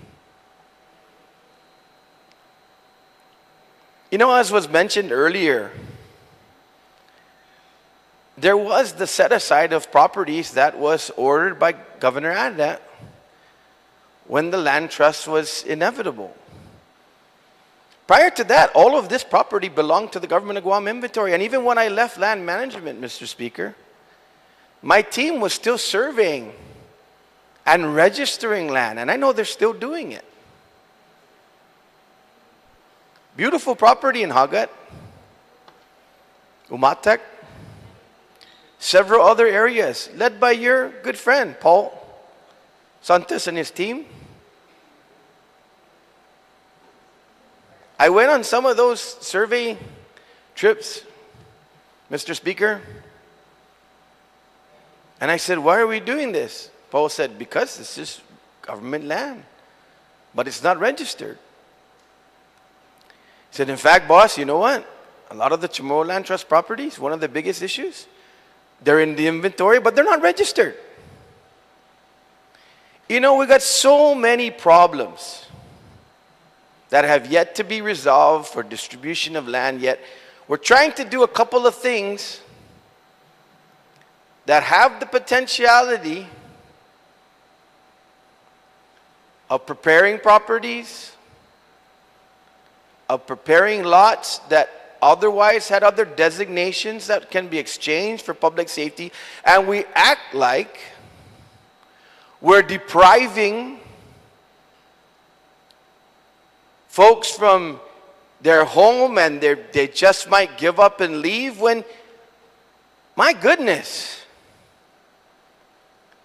As was mentioned earlier, there was the set aside of properties that was ordered by Governor Adat when the land trust was inevitable. Prior to that, all of this property belonged to the government of Guam inventory. And even when I left land management, Mr. Speaker, my team was still surveying and registering land. And I know they're still doing it. Beautiful property in Hagat, Umatek, several other areas, led by your good friend, Paul Santos and his team. I went on some of those survey trips, Mr. Speaker, and I said, why are we doing this? Paul said, because this is government land, but it's not registered. He said, in fact, boss, you know what? A lot of the Chamorro Land Trust properties, one of the biggest issues, they're in the inventory, but they're not registered. We got so many problems that have yet to be resolved for distribution of land, yet we're trying to do a couple of things that have the potentiality of preparing properties, of preparing lots that otherwise had other designations that can be exchanged for public safety, and we act like we're depriving folks from their home and they just might give up and leave when, my goodness,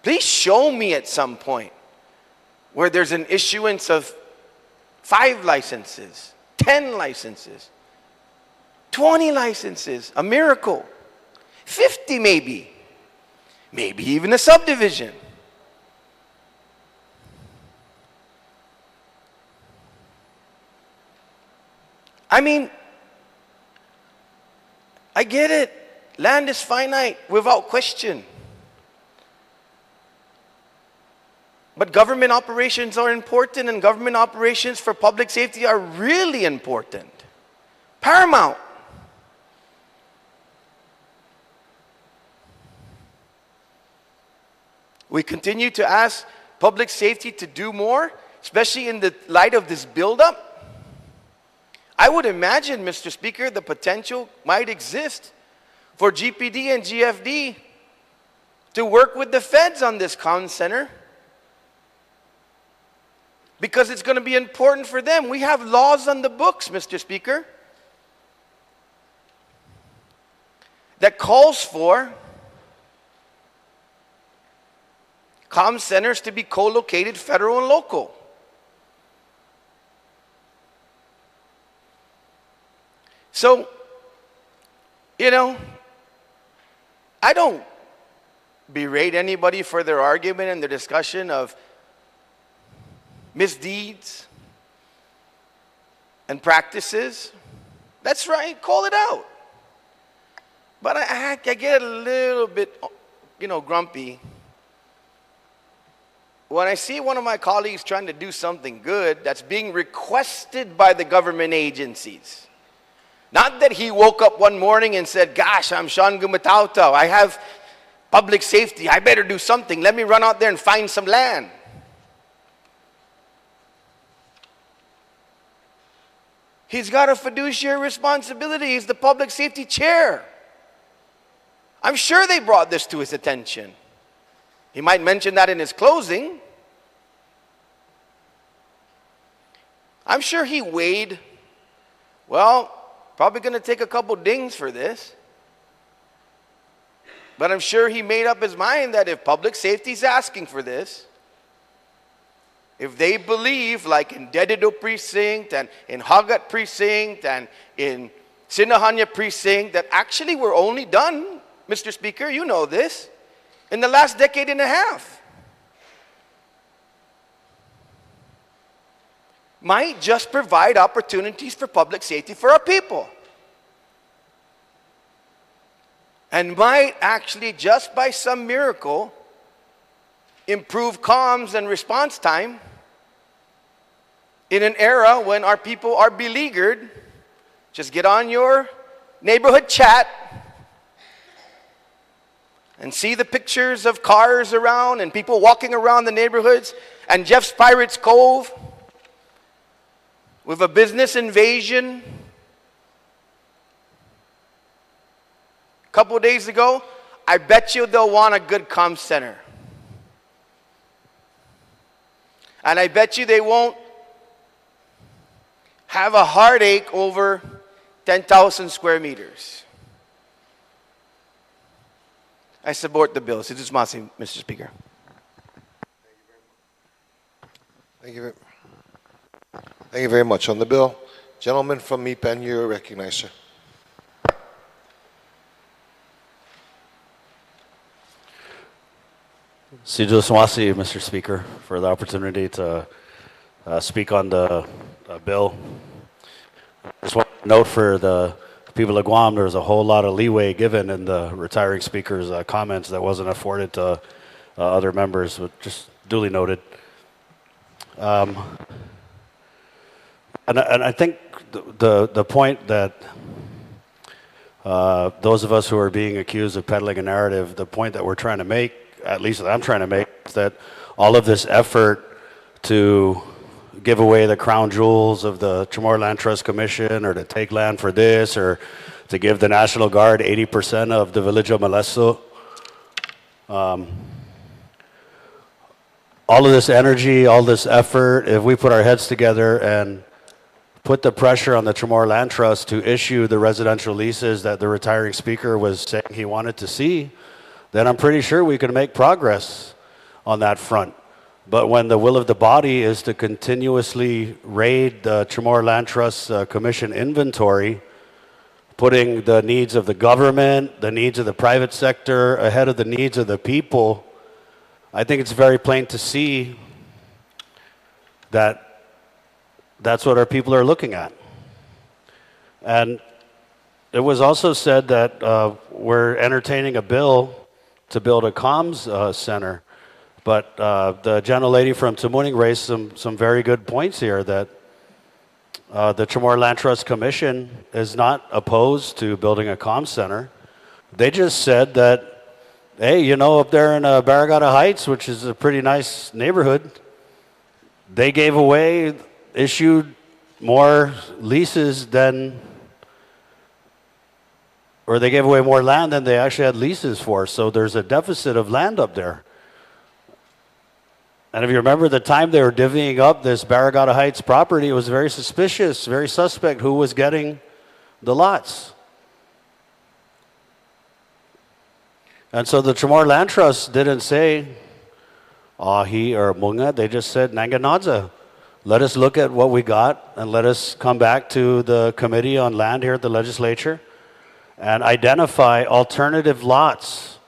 please show me at some point where there's an issuance of 5 licenses, 10 licenses, 20 licenses, a miracle, 50 maybe even a subdivision. I mean, I get it. Land is finite, without question. But government operations are important, and government operations for public safety are really important. Paramount. We continue to ask public safety to do more, especially in the light of this buildup. I would imagine, Mr. Speaker, the potential might exist for GPD and GFD to work with the feds on this comm center, because it's going to be important for them. We have laws on the books, Mr. Speaker, that calls for comm centers to be co-located federal and local. So, I don't berate anybody for their argument and their discussion of misdeeds and practices. That's right, call it out. But I get a little bit, grumpy when I see one of my colleagues trying to do something good that's being requested by the government agencies. Not that he woke up one morning and said, gosh, I'm Sean Gumatauta. I have public safety. I better do something. Let me run out there and find some land. He's got a fiduciary responsibility. He's the public safety chair. I'm sure they brought this to his attention. He might mention that in his closing. I'm sure he weighed, probably going to take a couple dings for this. But I'm sure he made up his mind that if public safety is asking for this, if they believe, like in Dedido Precinct and in Hagat Precinct and in Sinahanya Precinct, that actually we're only done, Mr. Speaker, you know this, in the last decade and a half, might just provide opportunities for public safety for our people. And might actually, just by some miracle, improve comms and response time in an era when our people are beleaguered. Just get on your neighborhood chat and see the pictures of cars around and people walking around the neighborhoods, and Jeff's Pirates Cove with a business invasion. A couple of days ago, I bet you they'll want a good comm center. And I bet you they won't have a heartache over 10,000 square meters. I support the bill. Mr. Speaker. Thank you very much. On the bill, gentleman from Mipen, you're recognized, sir. Sido Swasi, Mr. Speaker, for the opportunity to speak on the bill. Just want to note for the people of Guam, there was a whole lot of leeway given in the retiring speaker's comments that wasn't afforded to other members, but just duly noted. And I think the point that those of us who are being accused of peddling a narrative, the point that we're trying to make, at least that I'm trying to make, is that all of this effort to give away the crown jewels of the Chamorro Land Trust Commission, or to take land for this, or to give the National Guard 80% of the village of Molesto. All of this energy, all this effort, if we put our heads together and put the pressure on the Chamorro Land Trust to issue the residential leases that the retiring speaker was saying he wanted to see, then I'm pretty sure we can make progress on that front. But when the will of the body is to continuously raid the Chamorro Land Trust Commission inventory, putting the needs of the government, the needs of the private sector ahead of the needs of the people, I think it's very plain to see that that's what our people are looking at. And it was also said that we're entertaining a bill to build a comms center. But the gentlelady from Tamuning raised some very good points here, that the Chamorro Land Trust Commission is not opposed to building a comms center. They just said that, hey, you know, up there in Barragata Heights, which is a pretty nice neighborhood, they gave away, issued more leases than, or they gave away more land than they actually had leases for. So there's a deficit of land up there. And if you remember the time they were divvying up this Barragata Heights property, it was very suspicious, very suspect who was getting the lots. And so the Chamorro Land Trust didn't say, Ahi or Munga, they just said, Nanganadza, let us look at what we got and let us come back to the Committee on Land here at the Legislature and identify alternative lots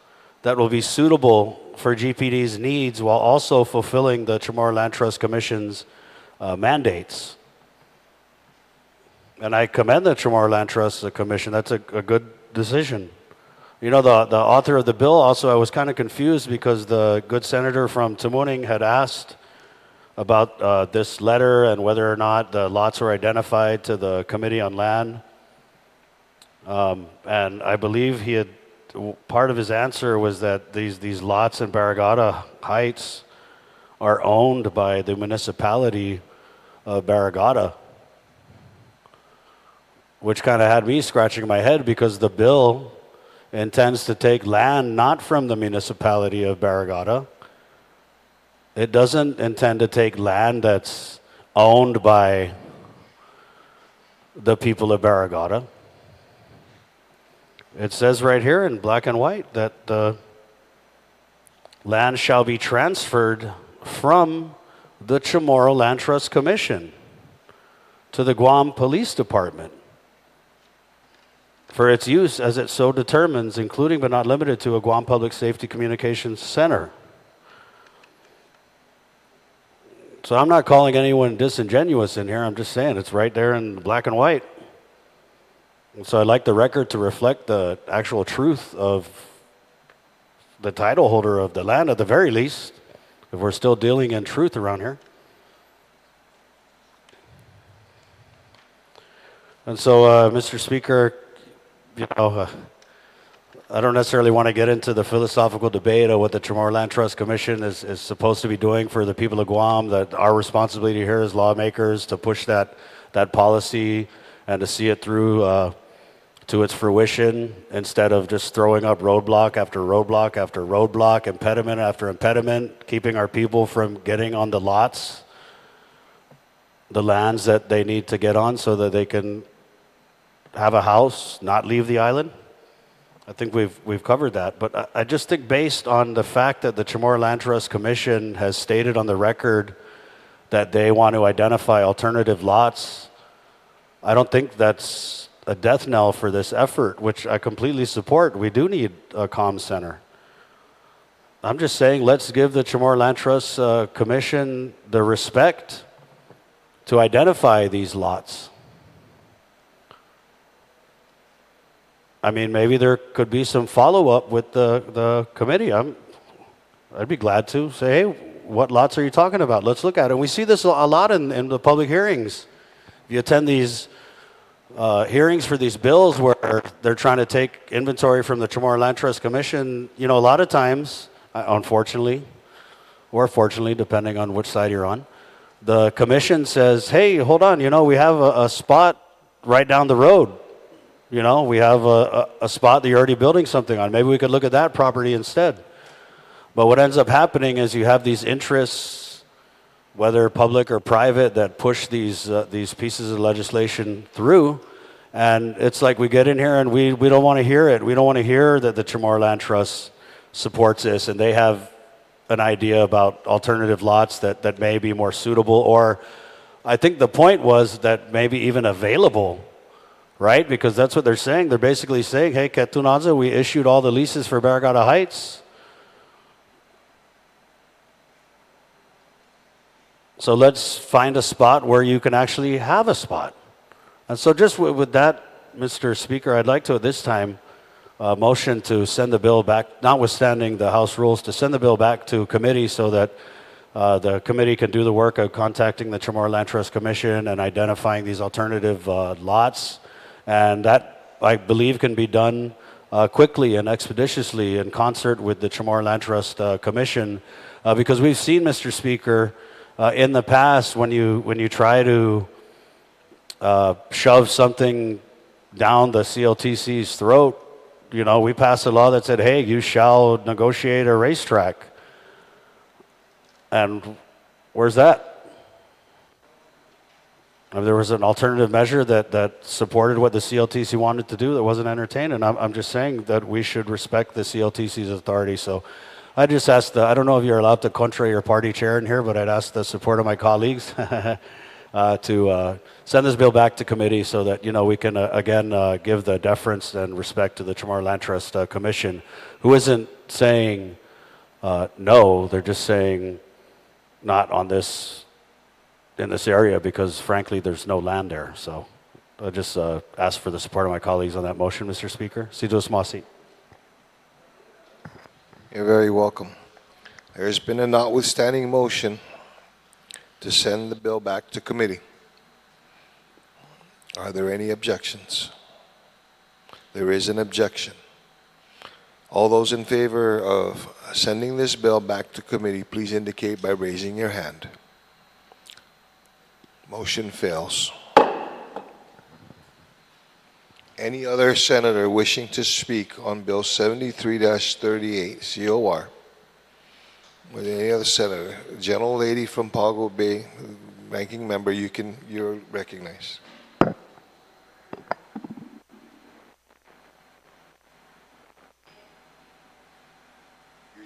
that will be suitable for GPD's needs while also fulfilling the Chamorro Land Trust Commission's mandates. And I commend the Chamorro Land Trust Commission. That's a good decision. You know, the author of the bill also, I was kind of confused because the good senator from Tamuning had asked about this letter and whether or not the lots were identified to the Committee on Land. And I believe he had, part of his answer was that these lots in Barragata Heights are owned by the municipality of Barragata, which kind of had me scratching my head because the bill intends to take land not from the municipality of Barragata. It doesn't intend to take land that's owned by the people of Barragata. It says right here in black and white that the land shall be transferred from the Chamorro Land Trust Commission to the Guam Police Department for its use as it so determines, including but not limited to a Guam Public Safety Communications Center. So I'm not calling anyone disingenuous in here. I'm just saying it's right there in black and white. And so I'd like the record to reflect the actual truth of the title holder of the land, at the very least, if we're still dealing in truth around here. And so, Mr. Speaker, you know, I don't necessarily want to get into the philosophical debate of what the Chamorro Land Trust Commission is supposed to be doing for the people of Guam, that our responsibility here as lawmakers to push that policy and to see it through to its fruition instead of just throwing up roadblock after roadblock after roadblock, impediment after impediment, keeping our people from getting on the lots, the lands that they need to get on so that they can have a house, not leave the island. I think we've covered that. But I just think based on the fact that the Chamorro Land Trust Commission has stated on the record that they want to identify alternative lots, I don't think that's a death knell for this effort, which I completely support. We do need a comm center. I'm just saying let's give the Chamorro Land Trust Commission the respect to identify these lots. I mean, maybe there could be some follow-up with the committee. I'd be glad to say, hey, what lots are you talking about? Let's look at it. And we see this a lot in the public hearings. If you attend these hearings for these bills where they're trying to take inventory from the Chamorro Land Trust Commission, you know, a lot of times, unfortunately, or fortunately, depending on which side you're on, the commission says, hey, hold on, we have a spot right down the road. We have a spot that you're already building something on. Maybe we could look at that property instead. But what ends up happening is you have these interests, whether public or private, that push these pieces of legislation through. And it's like we get in here and we don't want to hear it. We don't want to hear that the Chamorro Land Trust supports this and they have an idea about alternative lots that may be more suitable, or I think the point was that maybe even available, right? Because that's what they're saying. They're basically saying, hey, Ketunaza, we issued all the leases for Barragata Heights. So let's find a spot where you can actually have a spot. And so just with that, Mr. Speaker, I'd like to at this time motion to send the bill back, notwithstanding the House rules, to send the bill back to committee so that the committee can do the work of contacting the Chamorro Land Trust Commission and identifying these alternative lots. And that, I believe, can be done quickly and expeditiously in concert with the Chamorro Land Trust Commission, because we've seen, Mr. Speaker, in the past when you try to shove something down the CLTC's throat, we passed a law that said, hey, you shall negotiate a racetrack. And where's that? There was an alternative measure that supported what the CLTC wanted to do that wasn't entertained, and I'm just saying that we should respect the CLTC's authority. So I just asked, I don't know if you're allowed to contra your party chair in here, but I'd ask the support of my colleagues to send this bill back to committee so that we can again give the deference and respect to the Chamorro Land Trust Commission, who isn't saying no, they're just saying not on this in this area because frankly there's no land there. So I just ask for the support of my colleagues on that motion, Mr. Speaker. Sidus Masi. You're very welcome. There's been a notwithstanding motion to send the bill back to committee. Are there any objections? There is an objection. All those in favor of sending this bill back to committee, please indicate by raising your hand. Motion fails. Any other senator wishing to speak on Bill 73-38 COR? With any other senator? Gentle lady from Pago Bay, ranking member, you're recognized. Use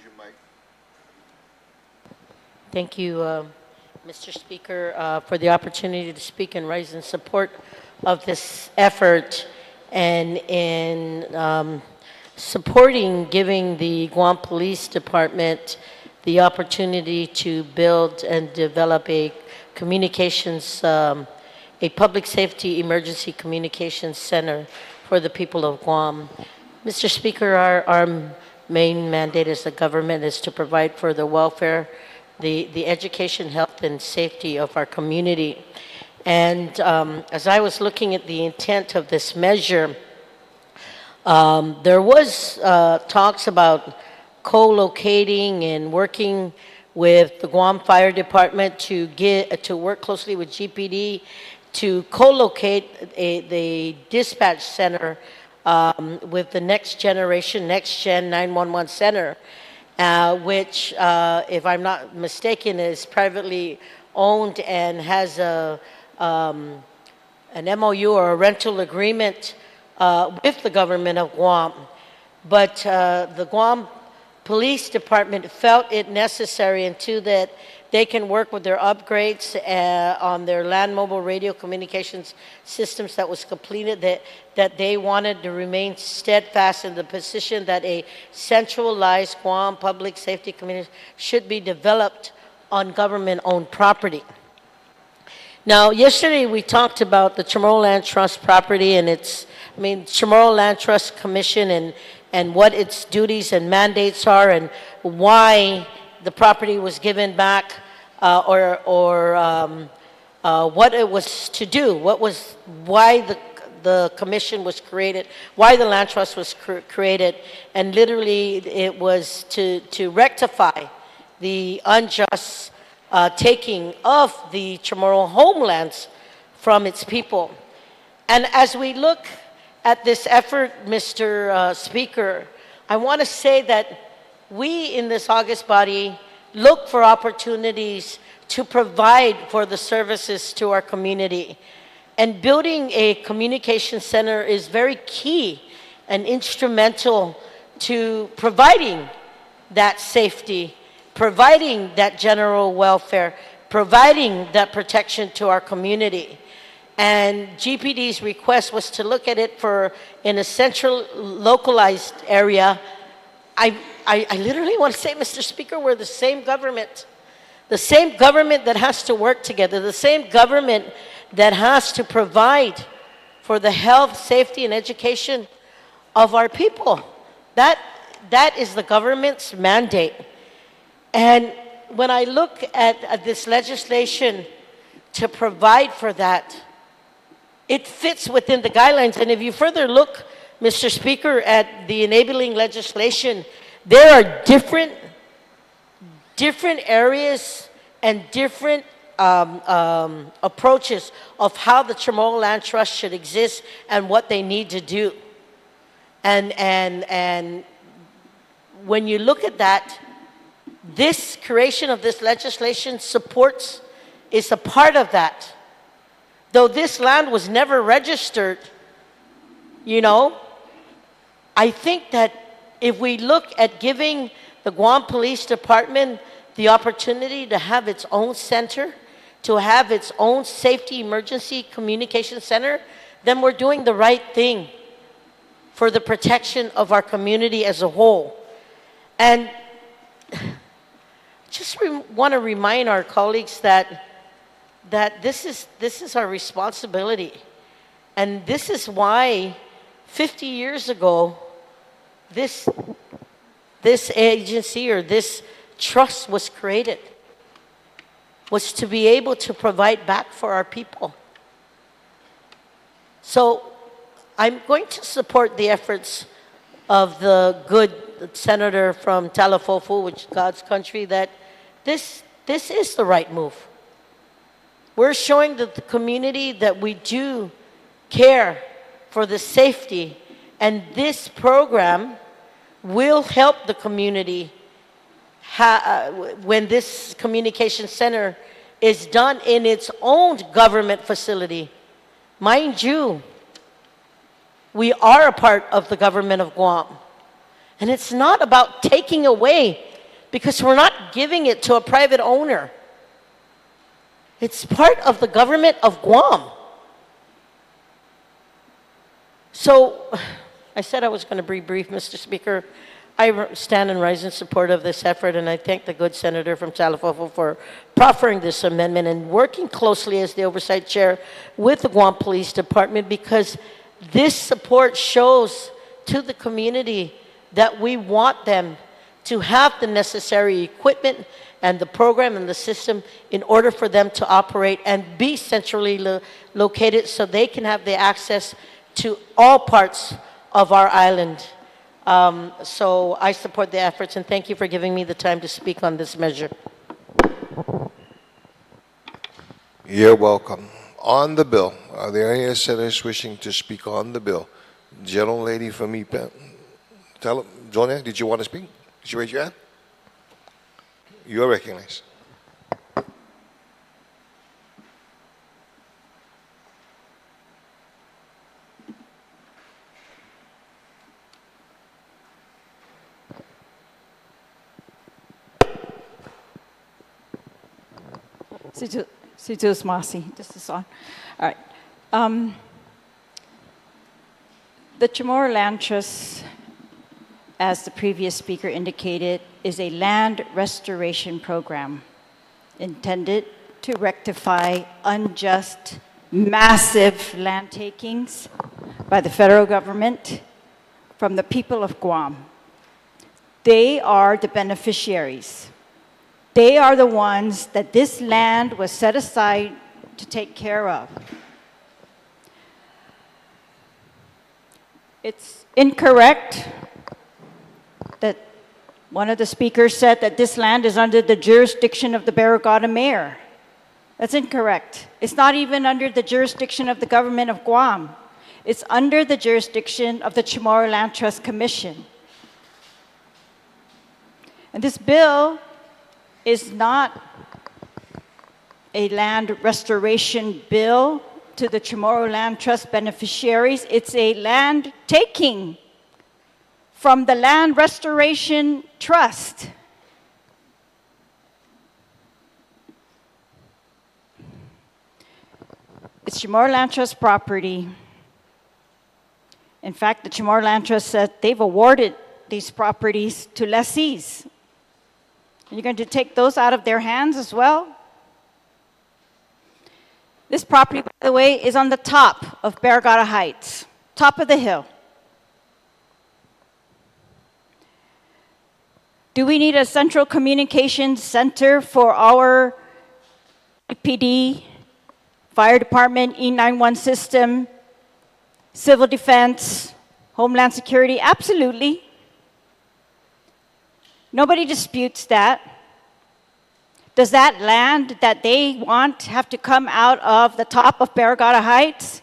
your mic. Thank you, Mr. Speaker, for the opportunity to speak and rise in support of this effort and in supporting giving the Guam Police Department the opportunity to build and develop a communications, a public safety emergency communications center for the people of Guam. Mr. Speaker, our main mandate as a government is to provide for the welfare, the education, health, and safety of our community. And as I was looking at the intent of this measure, there was talks about co-locating and working with the Guam Fire Department to work closely with GPD to co-locate the dispatch center with the next gen 911 center, which, if I'm not mistaken, is privately owned and has an MOU or a rental agreement with the government of Guam. But the Guam Police Department felt it necessary until that they can work with their upgrades on their land mobile radio communications systems that was completed, that they wanted to remain steadfast in the position that a centralized Guam public safety community should be developed on government-owned property. Now, yesterday we talked about the Chamorro Land Trust property and Chamorro Land Trust Commission and what its duties and mandates are and why the property was given back or what it was to do, why the commission was created, why the land trust was created, and literally it was to rectify the unjust taking of the Chamorro homelands from its people. And as we look at this effort, Mr. Speaker, I want to say that we in this August body look for opportunities to provide for the services to our community. And building a communication center is very key and instrumental to providing that safety, providing that general welfare, providing that protection to our community. And GPD's request was to look at it for in a central localized area. I literally want to say, Mr. Speaker, we're the same government that has to work together, the same government that has to provide for the health, safety, and education of our people. That is the government's mandate. And when I look at this legislation to provide for that, it fits within the guidelines. And if you further look, Mr. Speaker, at the enabling legislation, there are different areas and different approaches of how the Chamorro Land Trust should exist and what they need to do. And when you look at that, this creation of this legislation is a part of that. Though this land was never registered, I think that if we look at giving the Guam Police Department the opportunity to have its own center, to have its own safety emergency communication center, then we're doing the right thing for the protection of our community as a whole. And just want to remind our colleagues that this is our responsibility. And this is why 50 years ago, this agency or this trust was created, was to be able to provide back for our people. So I'm going to support the efforts of the good senator from Talafofu, which is God's country, that this is the right move. We're showing the community that we do care for the safety, and this program will help the community when this communication center is done in its own government facility. Mind you, we are a part of the government of Guam. And it's not about taking away, because we're not giving it to a private owner. It's part of the government of Guam. So, I said I was going to be brief, Mr. Speaker. I stand and rise in support of this effort, and I thank the good senator from Talafofu for proffering this amendment and working closely as the oversight chair with the Guam Police Department, because this support shows to the community that we want them to have the necessary equipment and the program and the system in order for them to operate and be centrally located so they can have the access to all parts of our island. So I support the efforts, and thank you for giving me the time to speak on this measure. You're welcome. On the bill, are there any senators wishing to speak on the bill? Gentle lady from EPA. Jonia, did you want to speak? Did you raise your hand? You are recognized. Situs Masi, this is on. All right. The Chamorro Land Trust, as the previous speaker indicated, is a land restoration program intended to rectify unjust, massive land takings by the federal government from the people of Guam. They are the beneficiaries. They are the ones that this land was set aside to take care of. It's incorrect that One of the speakers said that this land is under the jurisdiction of the Barrigada mayor. That's incorrect. It's not even under the jurisdiction of the government of Guam. It's under the jurisdiction of the Chamorro Land Trust Commission. And this bill is not a land restoration bill to the Chamorro Land Trust beneficiaries. It's a land taking from the Land Restoration Trust. It's Chamorro Land Trust property. In fact, the Chamorro Land Trust said they've awarded these properties to lessees. You're going to take those out of their hands as well? This property, by the way, is on the top of Barrigada Heights, top of the hill. Do we need a central communications center for our PD, fire department, E91 system, civil defense, homeland security? Absolutely. Nobody disputes that. Does that land that they want have to come out of the top of Barrigada Heights?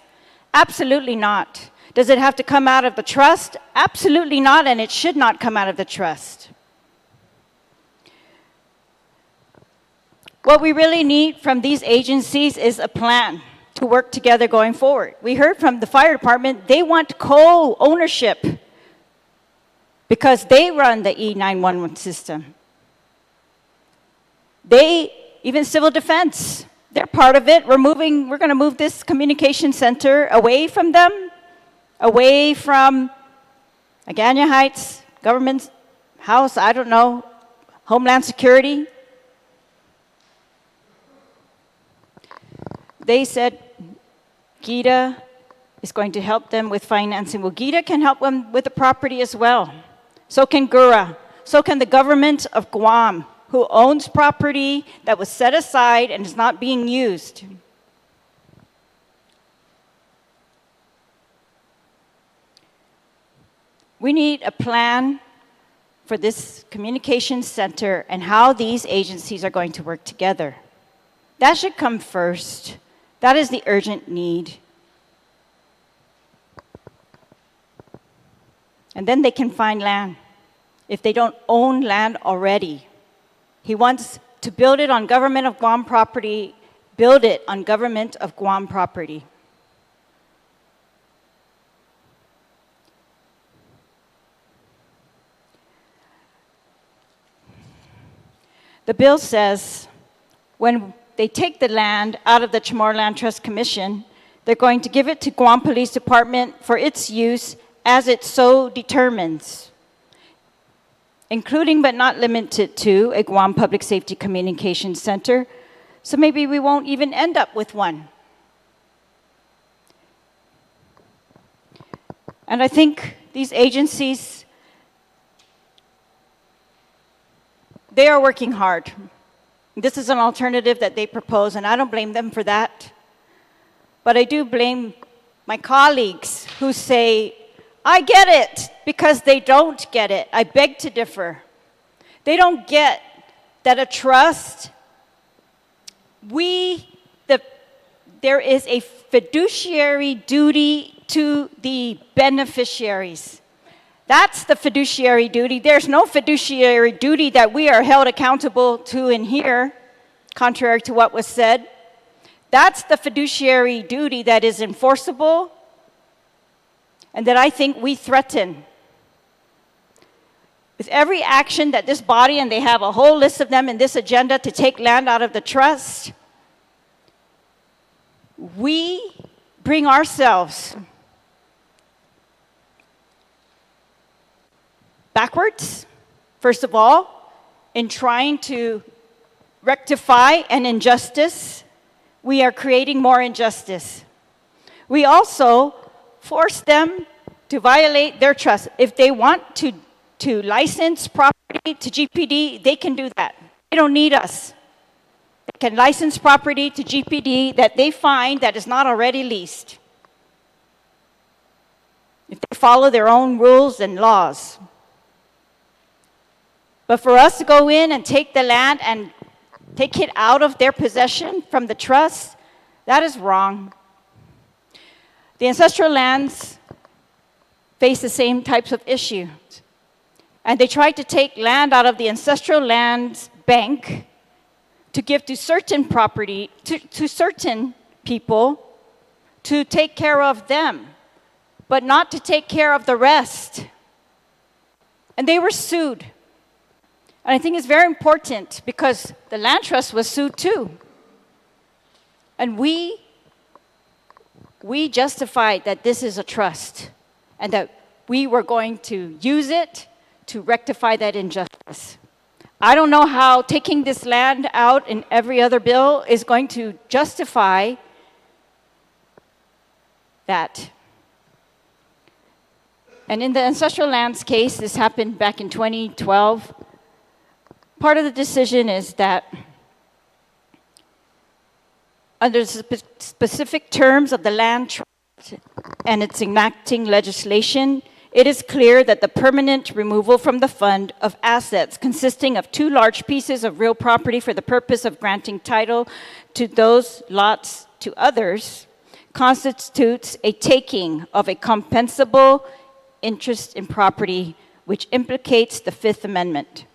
Absolutely not. Does it have to come out of the trust? Absolutely not, and it should not come out of the trust. What we really need from these agencies is a plan to work together going forward. We heard from the fire department, they want co-ownership because they run the E911 system. Even civil defense, they're part of it. We're going to move this communication center away from them, away from Agana Heights, government house, I don't know, homeland security. They said GITA is going to help them with financing. Well, GITA can help them with the property as well. So can GURA. So can the government of Guam, who owns property that was set aside and is not being used. We need a plan for this communications center and how these agencies are going to work together. That should come first. That is the urgent need. And then they can find land if they don't own land already. He wants to build it on government of Guam property, build it on government of Guam property. The bill says when they take the land out of the Chamorro Land Trust Commission, they're going to give it to Guam Police Department for its use as it so determines, including but not limited to a Guam Public Safety Communications Center. So maybe we won't even end up with one. And I think these agencies, they are working hard. This is an alternative that they propose, and I don't blame them for that. But I do blame my colleagues who say, I get it, because they don't get it. I beg to differ. They don't get that a trust, there is a fiduciary duty to the beneficiaries. That's the fiduciary duty. There's no fiduciary duty that we are held accountable to in here, contrary to what was said. That's the fiduciary duty that is enforceable and that I think we threaten. With every action that this body, and they have a whole list of them in this agenda to take land out of the trust, we bring ourselves backwards, first of all, in trying to rectify an injustice. We are creating more injustice. We also force them to violate their trust. If they want to license property to GPD, they can do that. They don't need us. They can license property to GPD that they find that is not already leased, if they follow their own rules and laws. But for us to go in and take the land and take it out of their possession from the trust, that is wrong. The ancestral lands face the same types of issues. And they tried to take land out of the ancestral lands bank to give to certain property, to certain people, to take care of them, but not to take care of the rest. And they were sued. And I think it's very important because the land trust was sued too. And we justified that this is a trust and that we were going to use it to rectify that injustice. I don't know how taking this land out in every other bill is going to justify that. And in the ancestral lands case, this happened back in 2012. Part of the decision is that under specific terms of the land trust and its enacting legislation, it is clear that the permanent removal from the fund of assets consisting of 2 large pieces of real property for the purpose of granting title to those lots to others constitutes a taking of a compensable interest in property, which implicates the Fifth Amendment.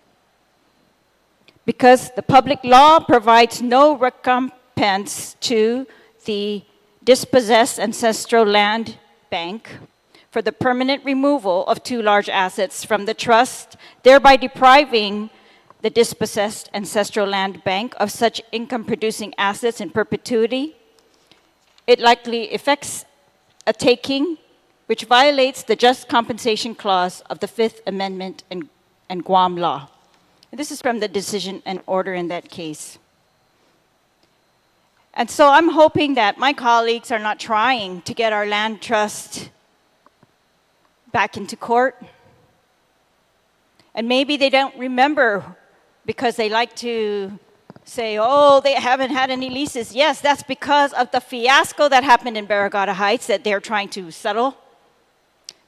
Because the public law provides no recompense to the dispossessed ancestral land bank for the permanent removal of 2 large assets from the trust, thereby depriving the dispossessed ancestral land bank of such income-producing assets in perpetuity, it likely affects a taking which violates the just compensation clause of the Fifth Amendment and Guam law. And this is from the decision and order in that case. And so I'm hoping that my colleagues are not trying to get our land trust back into court. And maybe they don't remember because they like to say, oh, they haven't had any leases. Yes, that's because of the fiasco that happened in Barrigada Heights that they're trying to settle.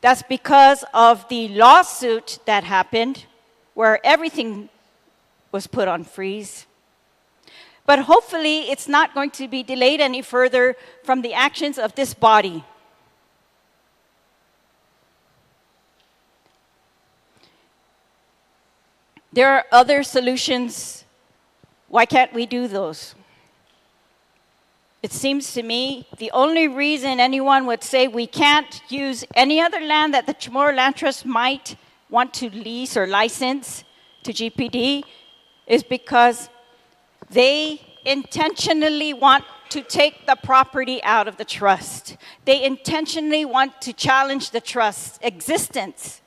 That's because of the lawsuit that happened where everything was put on freeze. But hopefully it's not going to be delayed any further from the actions of this body. There are other solutions. Why can't we do those? It seems to me the only reason anyone would say we can't use any other land that the Chamorro Land Trust might want to lease or license to GPD is because they intentionally want to take the property out of the trust. They intentionally want to challenge the trust's existence.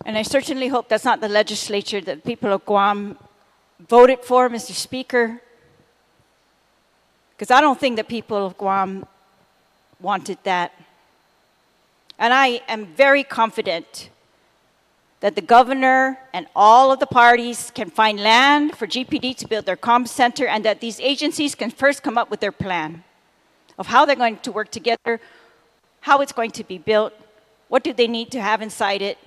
And I certainly hope that's not the legislature that the people of Guam voted for, Mr. Speaker, because I don't think the people of Guam wanted that. And I am very confident that the governor and all of the parties can find land for GPD to build their comm center, and that these agencies can first come up with their plan of how they're going to work together, how it's going to be built, what do they need to have inside it,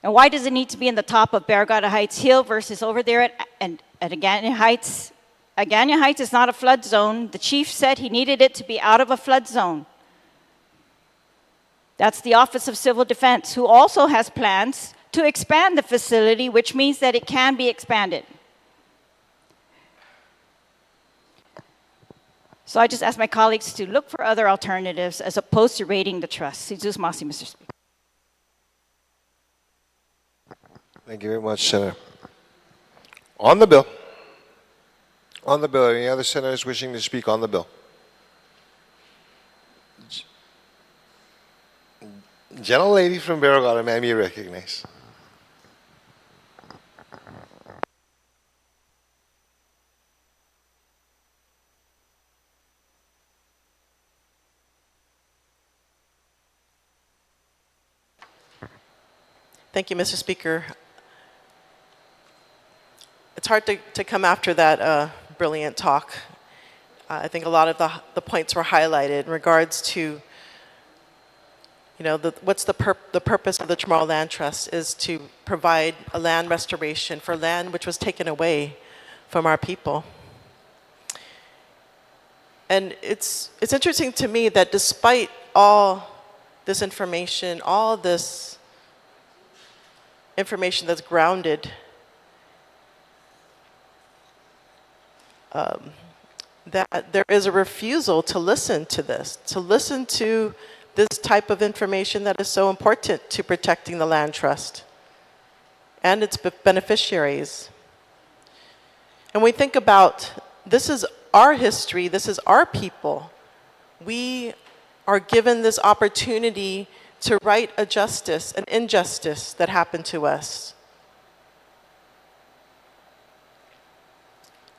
and why does it need to be in the top of Barrigada Heights Hill versus over there at Agana Heights? Agana Heights is not a flood zone. The chief said he needed it to be out of a flood zone. That's the Office of Civil Defense, who also has plans to expand the facility, which means that it can be expanded. So I just ask my colleagues to look for other alternatives as opposed to raiding the trust. Sizus Masi, Mr. Speaker. Thank you very much, Senator. On the bill, any other senators wishing to speak on the bill? Gentlelady from Barrigada, ma'am, you recognize. Thank you, Mr. Speaker. It's hard to come after that brilliant talk. I think a lot of the points were highlighted in regards to, what's the purpose of the Chamorro Land Trust is to provide a land restoration for land which was taken away from our people. And it's interesting to me that despite all this information, all this information that's grounded, that there is a refusal to listen to this, to listen to this type of information that is so important to protecting the land trust and its beneficiaries. And we think about, this is our history, this is our people. We are given this opportunity to right a justice, an injustice that happened to us.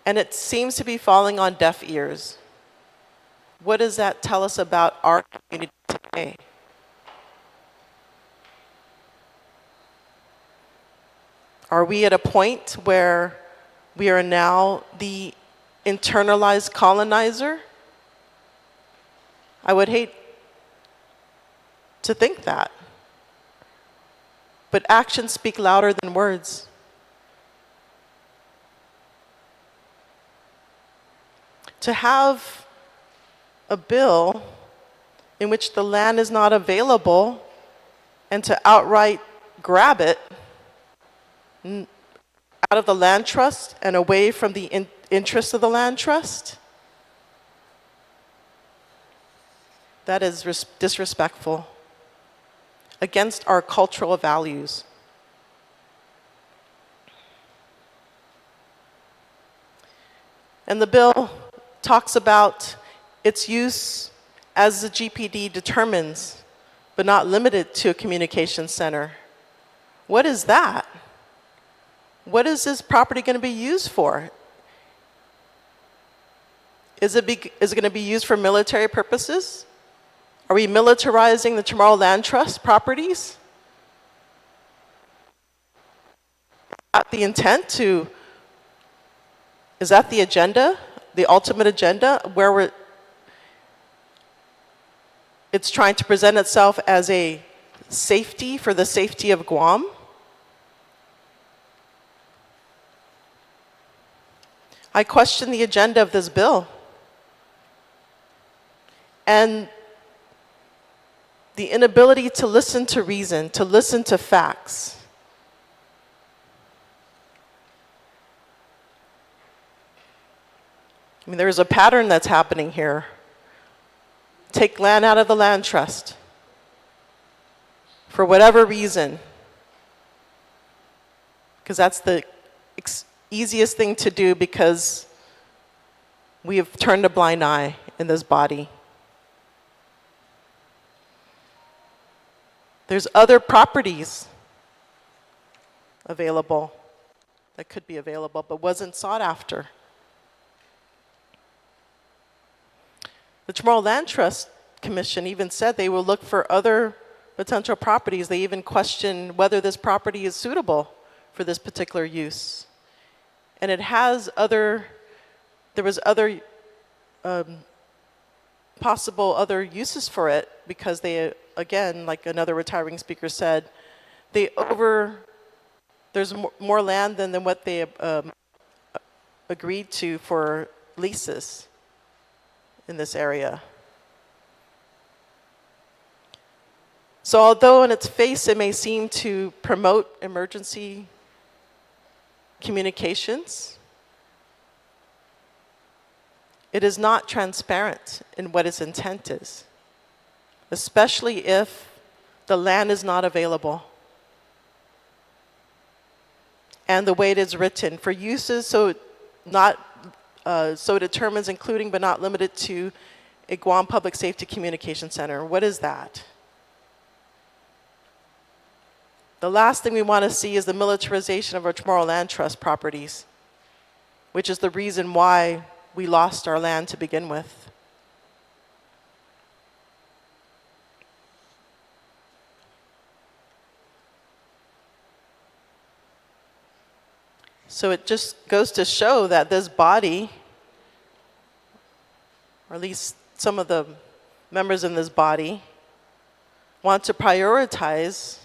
And it seems to be falling on deaf ears. What does that tell us about our community today? Are we at a point where we are now the internalized colonizer? I would hate to think that. But actions speak louder than words. To have a bill in which the land is not available and to outright grab it out of the land trust and away from the interests of the land trust, that is disrespectful against our cultural values. And the bill talks about its use as the GPD determines, but not limited to a communication center. What is that? What is this property going to be used for? Is it going to be used for military purposes? Are we militarizing the Chamorro Land Trust properties? Is that the intent to, is that the agenda, the ultimate agenda, where it's trying to present itself as a safety for the safety of Guam? I question the agenda of this bill. And the inability to listen to reason, to listen to facts. I mean, there's a pattern that's happening here. Take land out of the land trust for whatever reason, because that's the easiest thing to do, because we have turned a blind eye in this body. There's other properties available that could be available but wasn't sought after. The Chamorro Land Trust Commission even said they will look for other potential properties. They even question whether this property is suitable for this particular use. And it has there was other possible other uses for it, because they, again, like another retiring speaker said, there's more land than what they agreed to for leases in this area. So although on its face it may seem to promote emergency communications, it is not transparent in what its intent is, especially if the land is not available. And the way it is written, for uses so it determines including but not limited to a Guam Public Safety Communication Center. What is that? The last thing we want to see is the militarization of our Chamorro Land Trust properties, which is the reason why we lost our land to begin with. So it just goes to show that this body or at least some of the members in this body, want to prioritize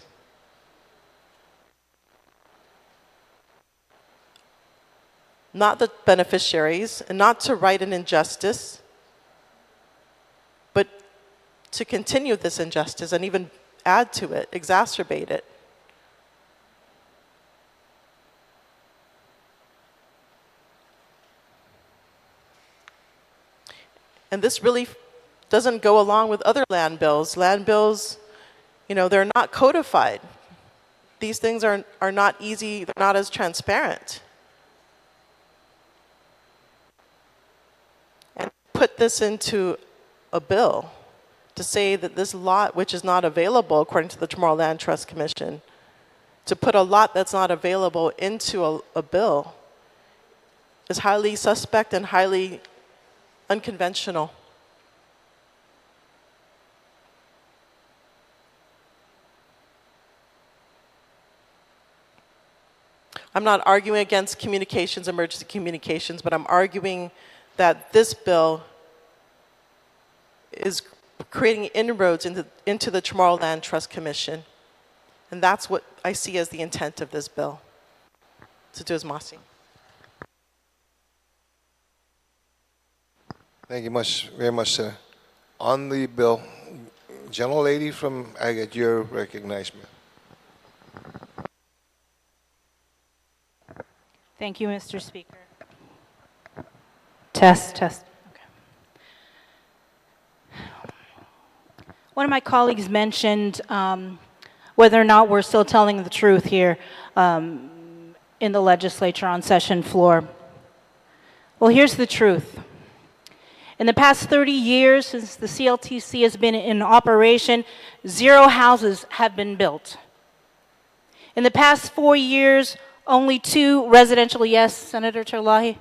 not the beneficiaries and not to right an injustice, but to continue this injustice and even add to it, exacerbate it. And this really doesn't go along with other land bills. Land bills, they're not codified. These things are not easy, they're not as transparent. And put this into a bill to say that this lot, which is not available according to the Tomorrow Land Trust Commission, to put a lot that's not available into a bill is highly suspect and highly unconventional. I'm not arguing against communications, emergency communications, but I'm arguing that this bill is creating inroads into the Tomorrow Land Trust Commission. And that's what I see as the intent of this bill. So do as Masi. Thank you very much, sir. On the bill, gentlelady from Agate, you're recognized, ma'am. Thank you, Mr. Speaker. Test. Okay. One of my colleagues mentioned whether or not we're still telling the truth here in the legislature on session floor. Well, here's the truth. In the past 30 years, since the CLTC has been in operation, 0 houses have been built. In the past 4 years, only 2 residential, yes, Senator Terlahi?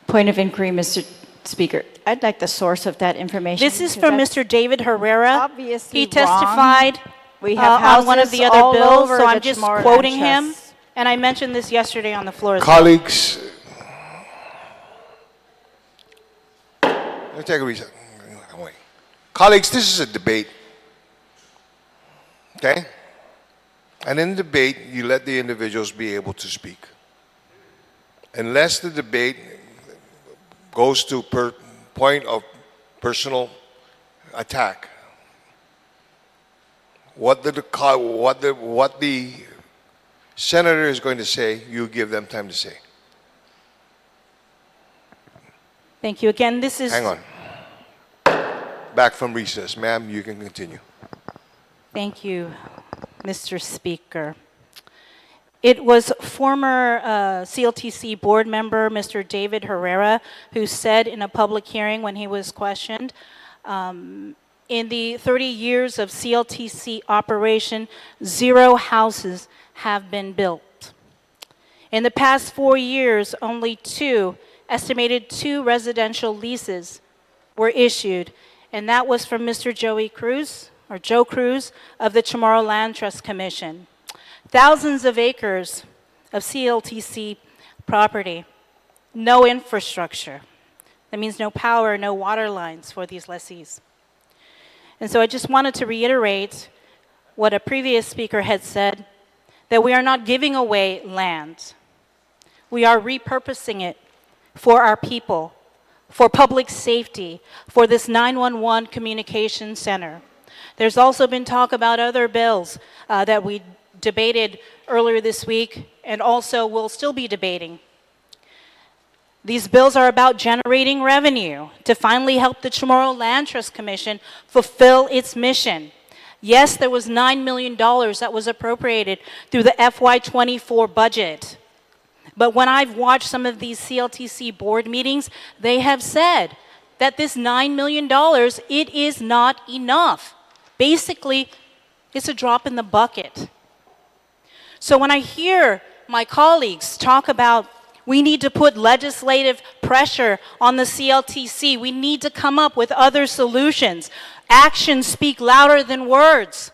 Point of inquiry, Mr. Speaker. I'd like the source of that information. This is from Mr. David Herrera. Obviously He testified We have on one of houses the other all bills, over so I'm the just Chamorro quoting Land him. Trust. And I mentioned this yesterday on the floor as well. Colleagues, let me take a reason. Wait. Colleagues, this is a debate. Okay? And in debate, you let the individuals be able to speak. Unless the debate goes to point of personal attack, what the senator is going to say, you give them time to say. Thank you again. This is. Hang on. Back from recess. Ma'am, you can continue. Thank you, Mr. Speaker. It was former CLTC board member, Mr. David Herrera, who said in a public hearing when he was questioned, in the 30 years of CLTC operation, 0 houses have been built. In the past 4 years, only 2, estimated 2 residential leases were issued, and that was from Mr. Joe Cruz of the Chamorro Land Trust Commission. Thousands of acres of CLTC property, no infrastructure. That means no power, no water lines for these lessees. And so I just wanted to reiterate what a previous speaker had said, that we are not giving away land. We are repurposing it for our people, for public safety, for this 911 communication center. There's also been talk about other bills that we debated earlier this week and also will still be debating. These bills are about generating revenue to finally help the Chamorro Land Trust Commission fulfill its mission. Yes, there was $9 million that was appropriated through the FY24 budget. But when I've watched some of these CLTC board meetings, they have said that this $9 million, it is not enough. Basically, it's a drop in the bucket. So when I hear my colleagues talk about we need to put legislative pressure on the CLTC, we need to come up with other solutions. Actions speak louder than words.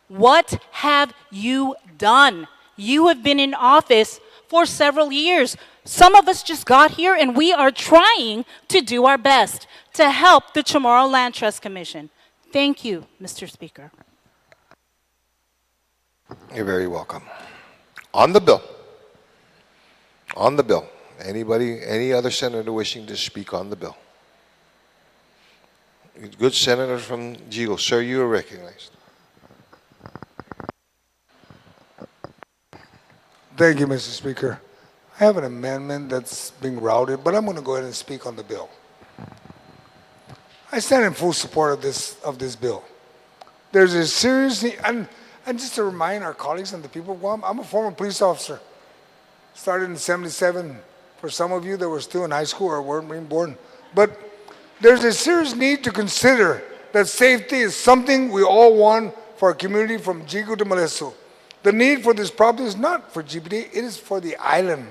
What have you done? You have been in office for several years. Some of us just got here, and we are trying to do our best to help the Chamorro Land Trust Commission. Thank you, Mr. Speaker. You're very welcome. On the bill. On the bill. Anybody, any other senator wishing to speak on the bill? Good senator from Jigo. Sir, you are recognized. Thank you, Mr. Speaker. I have an amendment that's being routed, but I'm going to go ahead and speak on the bill. I stand in full support of this bill. There's a serious need, and just to remind our colleagues and the people of Guam, I'm a former police officer. Started in '77. For some of you that were still in high school or weren't being born. But there's a serious need to consider that safety is something we all want for our community from Jigo to Maleso. The need for this property is not for GPD, it is for the island.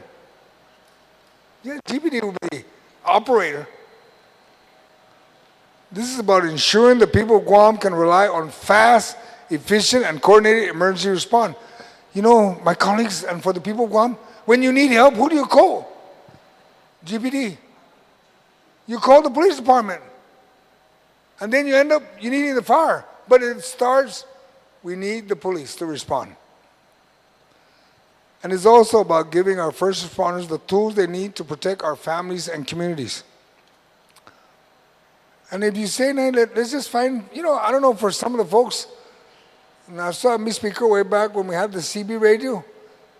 Yeah, GPD will be the operator. This is about ensuring the people of Guam can rely on fast, efficient, and coordinated emergency response. You know, my colleagues, and for the people of Guam, when you need help, who do you call? GPD. You call the police department. And then you end up, you needing the fire. But it starts, we need the police to respond. And it's also about giving our first responders the tools they need to protect our families and communities. And if you say, let's just find, you know, I don't know, for some of the folks, and I saw me speaker way back when we had the CB radio,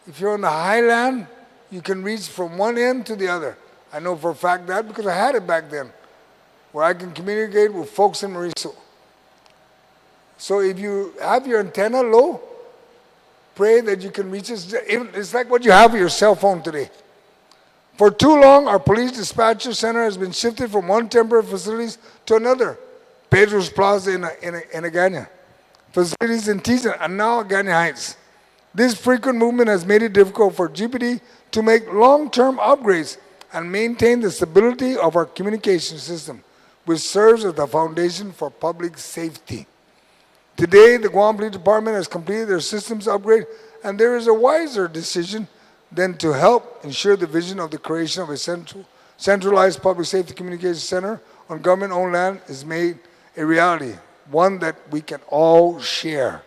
if you're on the highland, you can reach from one end to the other. I know for a fact that because I had it back then, where I can communicate with folks in Mauricio. So if you have your antenna low, pray that you can reach us. It's like what you have with your cell phone today. For too long, our police dispatcher center has been shifted from one temporary facilities to another. Pedro's Plaza in Agana, facilities in Tizan, and now Agana Heights. This frequent movement has made it difficult for GPD to make long-term upgrades and maintain the stability of our communication system, which serves as the foundation for public safety. Today, the Guam Police Department has completed their systems upgrade, and there is a wiser decision than to help ensure the vision of the creation of a centralized public safety communication center on government-owned land is made a reality, one that we can all share.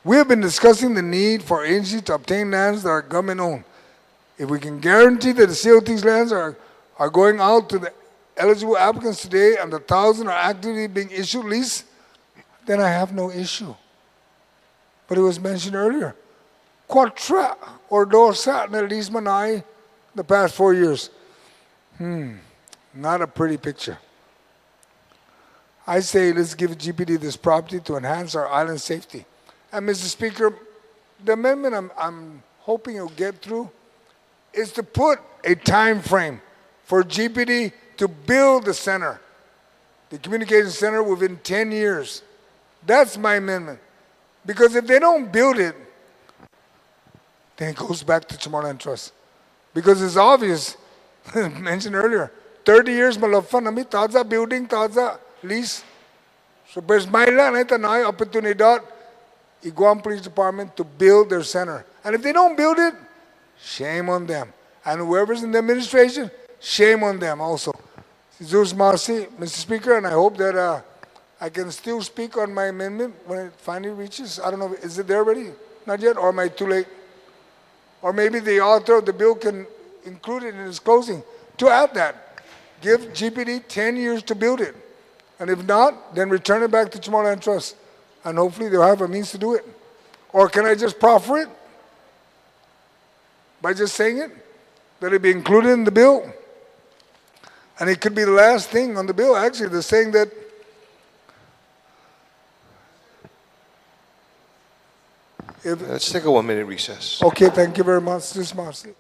We have been discussing the need for agencies to obtain lands that are government-owned. If we can guarantee that the COT's lands are going out to the eligible applicants today and the 1,000 are actively being issued lease, then I have no issue. But it was mentioned earlier. Quatra or dosa na lease manai the past 4 years. Not a pretty picture. I say let's give GPD this property to enhance our island safety. And Mr. Speaker, the amendment I'm hoping you'll get through is to put a time frame for GPD to build the center, the communication center, within 10 years. That's my amendment. Because if they don't build it, then it goes back to Chamorro Land Trust. Because it's obvious, mentioned earlier, 30 years malafan nami taza building, taza lease. So there's my land, ito na opportunidad, Guam Police Department to build their center. And if they don't build it, shame on them. And whoever's in the administration, shame on them also. Zeus Marcy, Mr. Speaker, and I hope that I can still speak on my amendment when it finally reaches. I don't know, is it there already? Not yet, or am I too late? Or maybe the author of the bill can include it in his closing to add that. Give GPD 10 years to build it. And if not, then return it back to Chamorro Land Trust. And hopefully they'll have a means to do it. Or can I just proffer it? By just saying it? That it be included in the bill? And it could be the last thing on the bill, actually. They're saying that let's take a 1-minute recess. okay, thank you very much, Ms. Marcy.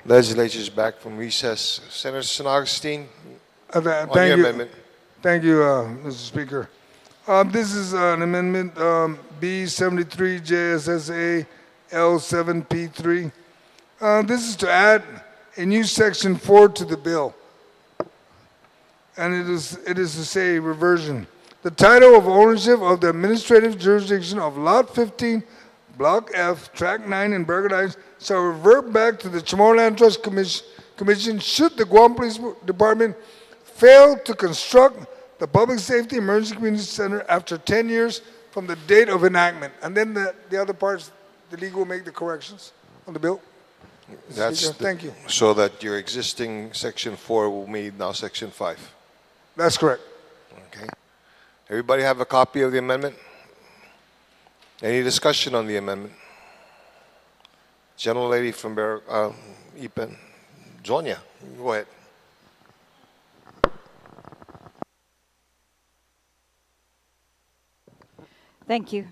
Legislature is back from recess. Senator San Augustine, on Thank your you. amendment. Thank you, Mr. Speaker. This is an amendment B73 JSSA L7P3. This is to add a new section 4 to the bill. And it is to say reversion. The title of ownership of the administrative jurisdiction of Lot 15, Block F, Tract 9 in Bergadines shall revert back to the Chamorro Land Trust Commission should the Guam Police Department fail to construct the Public Safety Emergency Community Center after 10 years from the date of enactment. And then the other parts, the league will make the corrections on the bill. Thank you. So that your existing Section 4 will be now Section 5. That's correct. Okay. Everybody have a copy of the amendment? Any discussion on the amendment? Gentlelady from Ipan, Zonia, go ahead. Thank you.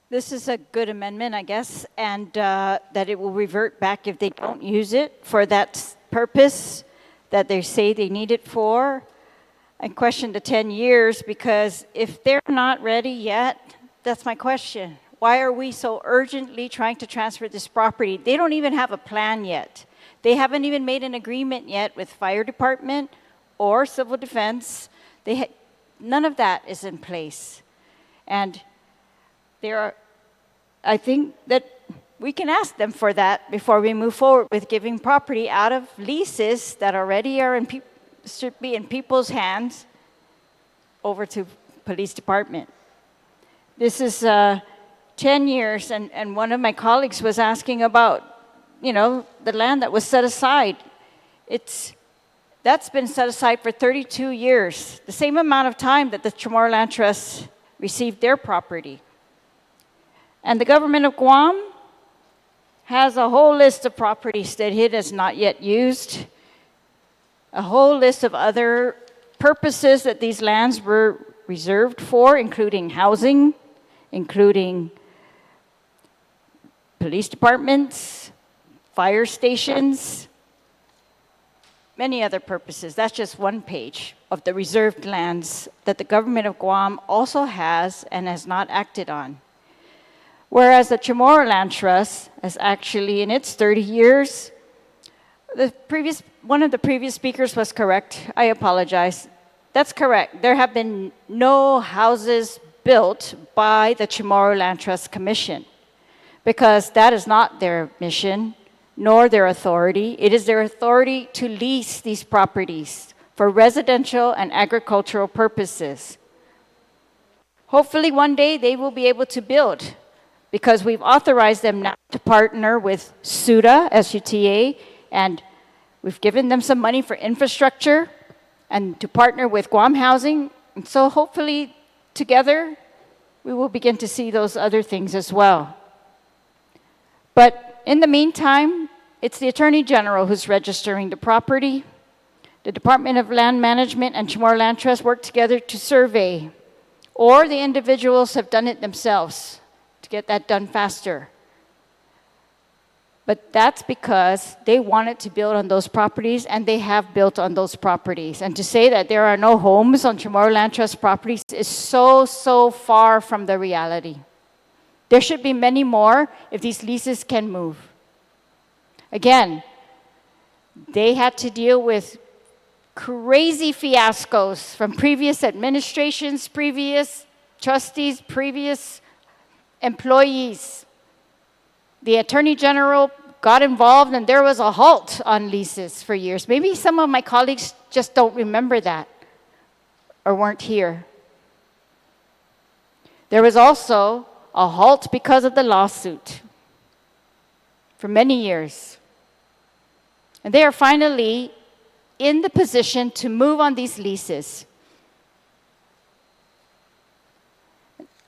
This is a good amendment, I guess, and that it will revert back if they don't use it for that purpose that they say they need it for. I question the 10 years because if they're not ready yet, that's my question. Why are we so urgently trying to transfer this property? They don't even have a plan yet. They haven't even made an agreement yet with fire department or civil defense. None of that is in place. And I think that we can ask them for that before we move forward with giving property out of leases that already are should be in people's hands over to police department. This is 10 years, and one of my colleagues was asking about, the land that was set aside. That's been set aside for 32 years, the same amount of time that the Chamorro Land Trust received their property. And the government of Guam has a whole list of properties that it has not yet used, a whole list of other purposes that these lands were reserved for, including housing, including police departments, fire stations, many other purposes. That's just one page of the reserved lands that the government of Guam also has and has not acted on. Whereas the Chamorro Land Trust has actually, in its 30 years, one of the previous speakers was correct. I apologize. That's correct. There have been no houses built by the Chamorro Land Trust Commission because that is not their mission nor their authority. It is their authority to lease these properties for residential and agricultural purposes. Hopefully one day they will be able to build because we've authorized them now to partner with SUTA, S-U-T-A, and we've given them some money for infrastructure and to partner with Guam Housing. And so hopefully together we will begin to see those other things as well. But in the meantime, it's the Attorney General who's registering the property. The Department of Land Management and Chamorro Land Trust work together to survey, or the individuals have done it themselves to get that done faster. But that's because they wanted to build on those properties, and they have built on those properties. And to say that there are no homes on Chamorro Land Trust properties is so, so far from the reality. There should be many more if these leases can move. Again, they had to deal with crazy fiascos from previous administrations, previous trustees, previous employees. The Attorney General got involved and there was a halt on leases for years. Maybe some of my colleagues just don't remember that or weren't here. There was also a halt because of the lawsuit for many years. And they are finally in the position to move on these leases.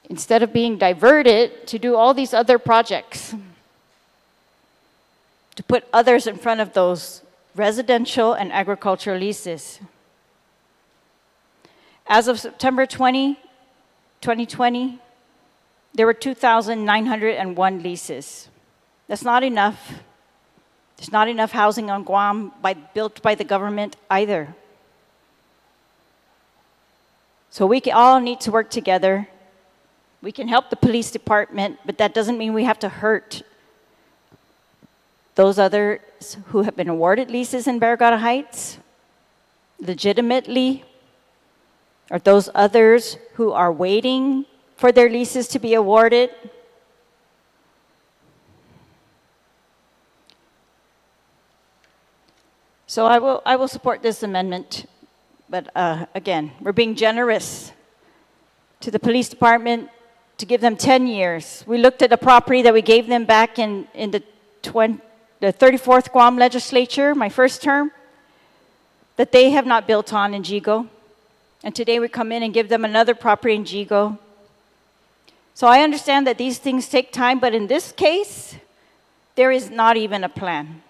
Instead of being diverted to do all these other projects, to put others in front of those residential and agricultural leases. As of September 2020, there were 2,901 leases. That's not enough. There's not enough housing on Guam built by the government either. So we all need to work together. We can help the police department, but that doesn't mean we have to hurt those others who have been awarded leases in Barragata Heights legitimately, or those others who are waiting for their leases to be awarded. So I will support this amendment, but again, we're being generous to the police department to give them 10 years. We looked at a property that we gave them back in the 34th Guam Legislature, my first term, that they have not built on in Jigo. And today we come in and give them another property in Jigo. So I understand that these things take time, but in this case, there is not even a plan.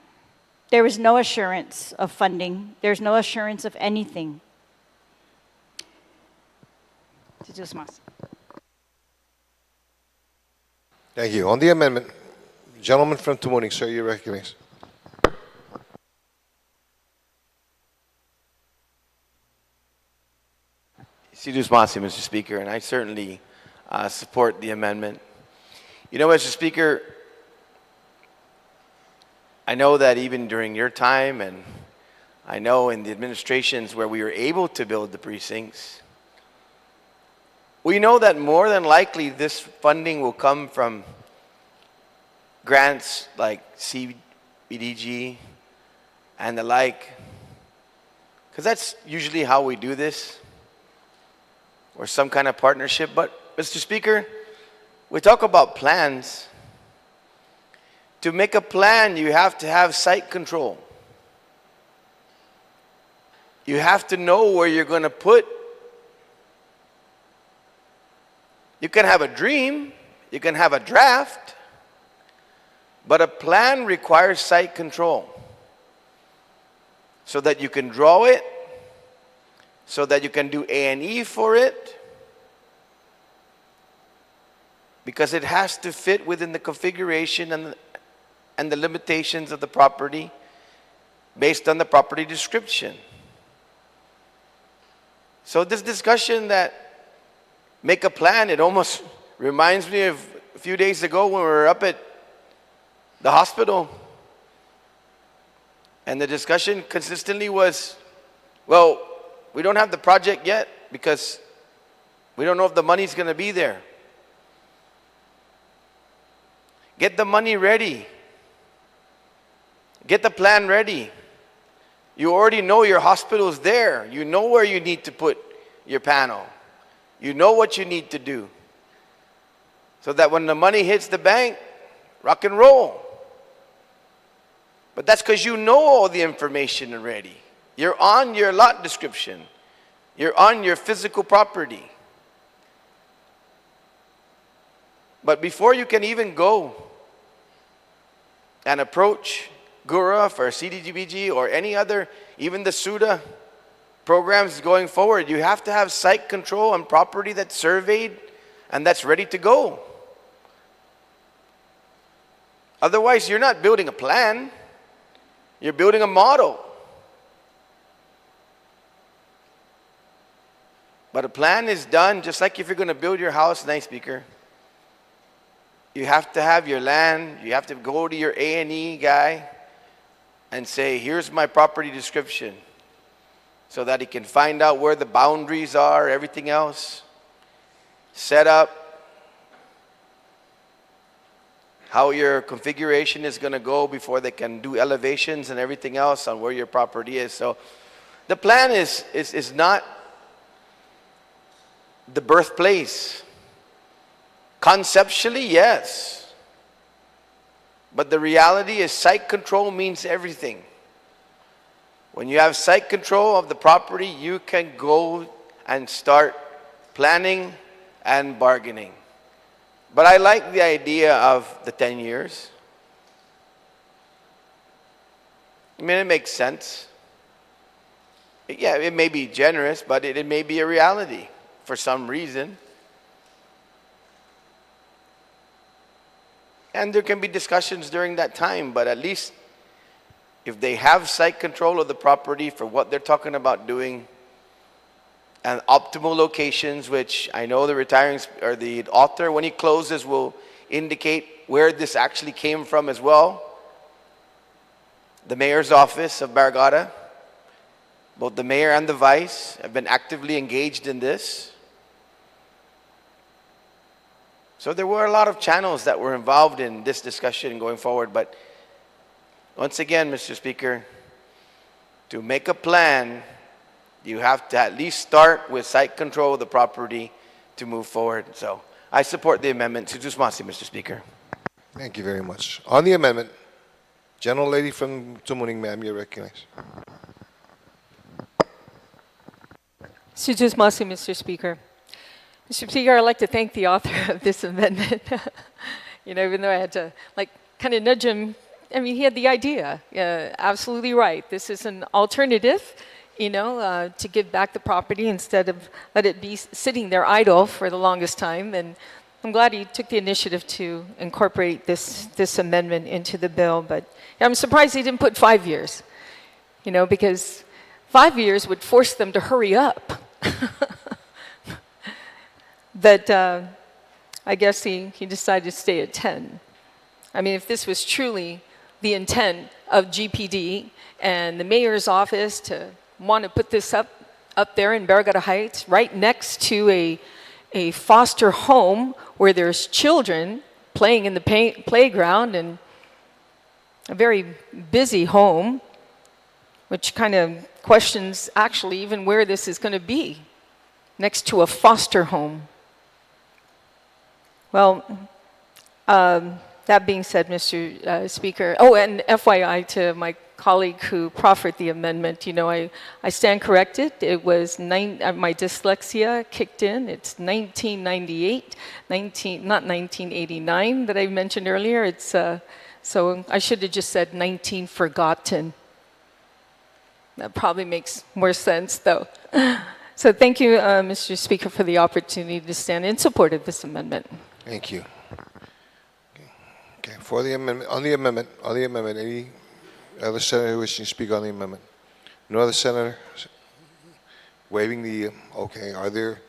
There is no assurance of funding. There's no assurance of anything. Thank you. On the amendment, gentleman from Tumuning, sir, you're recognized. Sidus Masi, Mr. Speaker, and I certainly support the amendment. You know, Mr. Speaker, I know that even during your time, and I know in the administrations where we were able to build the precincts, we know that more than likely this funding will come from grants like CBDG and the like, because that's usually how we do this, or some kind of partnership. But, Mr. Speaker, we talk about plans. To make a plan, you have to have site control. You have to know where you're going to put. You can have a dream, you can have a draft, but a plan requires site control so that you can draw it, so that you can do A&E for it, because it has to fit within the configuration and the limitations of the property based on the property description. So this discussion that make a plan, it almost reminds me of a few days ago when we were up at the hospital, and the discussion consistently was, well, we don't have the project yet because we don't know if the money's going to be there. Get the money ready. Get the plan ready. You already know your hospital's there. You know where you need to put your panel. You know what you need to do. So that when the money hits the bank, rock and roll. But that's because you know all the information already. You're on your lot description. You're on your physical property. But before you can even go and approach GURA or CDGBG or any other, even the SUDA programs going forward, you have to have site control on property that's surveyed and that's ready to go. Otherwise, you're not building a plan. You're building a model. But a plan is done just like if you're going to build your house, nice speaker. You have to have your land. You have to go to your A&E guy and say, here's my property description, so that he can find out where the boundaries are, everything else. Set up how your configuration is going to go before they can do elevations and everything else on where your property is. So the plan is not the birthplace. Conceptually, yes. But the reality is site control means everything. When you have site control of the property, you can go and start planning and bargaining. But I like the idea of the 10 years. I mean, it makes sense. Yeah, it may be generous, but it may be a reality for some reason. And there can be discussions during that time, but at least if they have site control of the property for what they're talking about doing, and optimal locations, which I know the retiring or the author, when he closes, will indicate where this actually came from as well. The mayor's office of Barragata, both the mayor and the vice have been actively engaged in this. So there were a lot of channels that were involved in this discussion going forward. But once again, Mr. Speaker, to make a plan, you have to at least start with site control of the property to move forward. So I support the amendment. Sutusmasi, Mr. Speaker. Thank you very much. On the amendment, General Lady from Tumuning, ma'am, you're recognized. Sutusmasi, Mr. Speaker. Mr. Speaker, I'd like to thank the author of this amendment. Even though I had to kind of nudge him. I mean, he had the idea. Absolutely right. This is an alternative, to give back the property instead of let it be sitting there idle for the longest time. And I'm glad he took the initiative to incorporate this amendment into the bill. But I'm surprised he didn't put 5 years, because 5 years would force them to hurry up. But I guess he decided to stay at 10. I mean, if this was truly the intent of GPD and the mayor's office to want to put this up there in Barragata Heights, right next to a foster home where there's children playing in the playground, and a very busy home, which kind of questions actually even where this is going to be, next to a foster home. Well, that being said, Mr. Speaker, and FYI to my colleague who proffered the amendment, I stand corrected. It was my dyslexia kicked in. It's 1998, not 1989 that I mentioned earlier. It's so I should have just said 19forgotten. That probably makes more sense, though. So thank you, Mr. Speaker, for the opportunity to stand in support of this amendment. Thank you. Okay, for the amendment, on the amendment, any other senator wishing to speak on the amendment? No other senator waiving the, okay, are there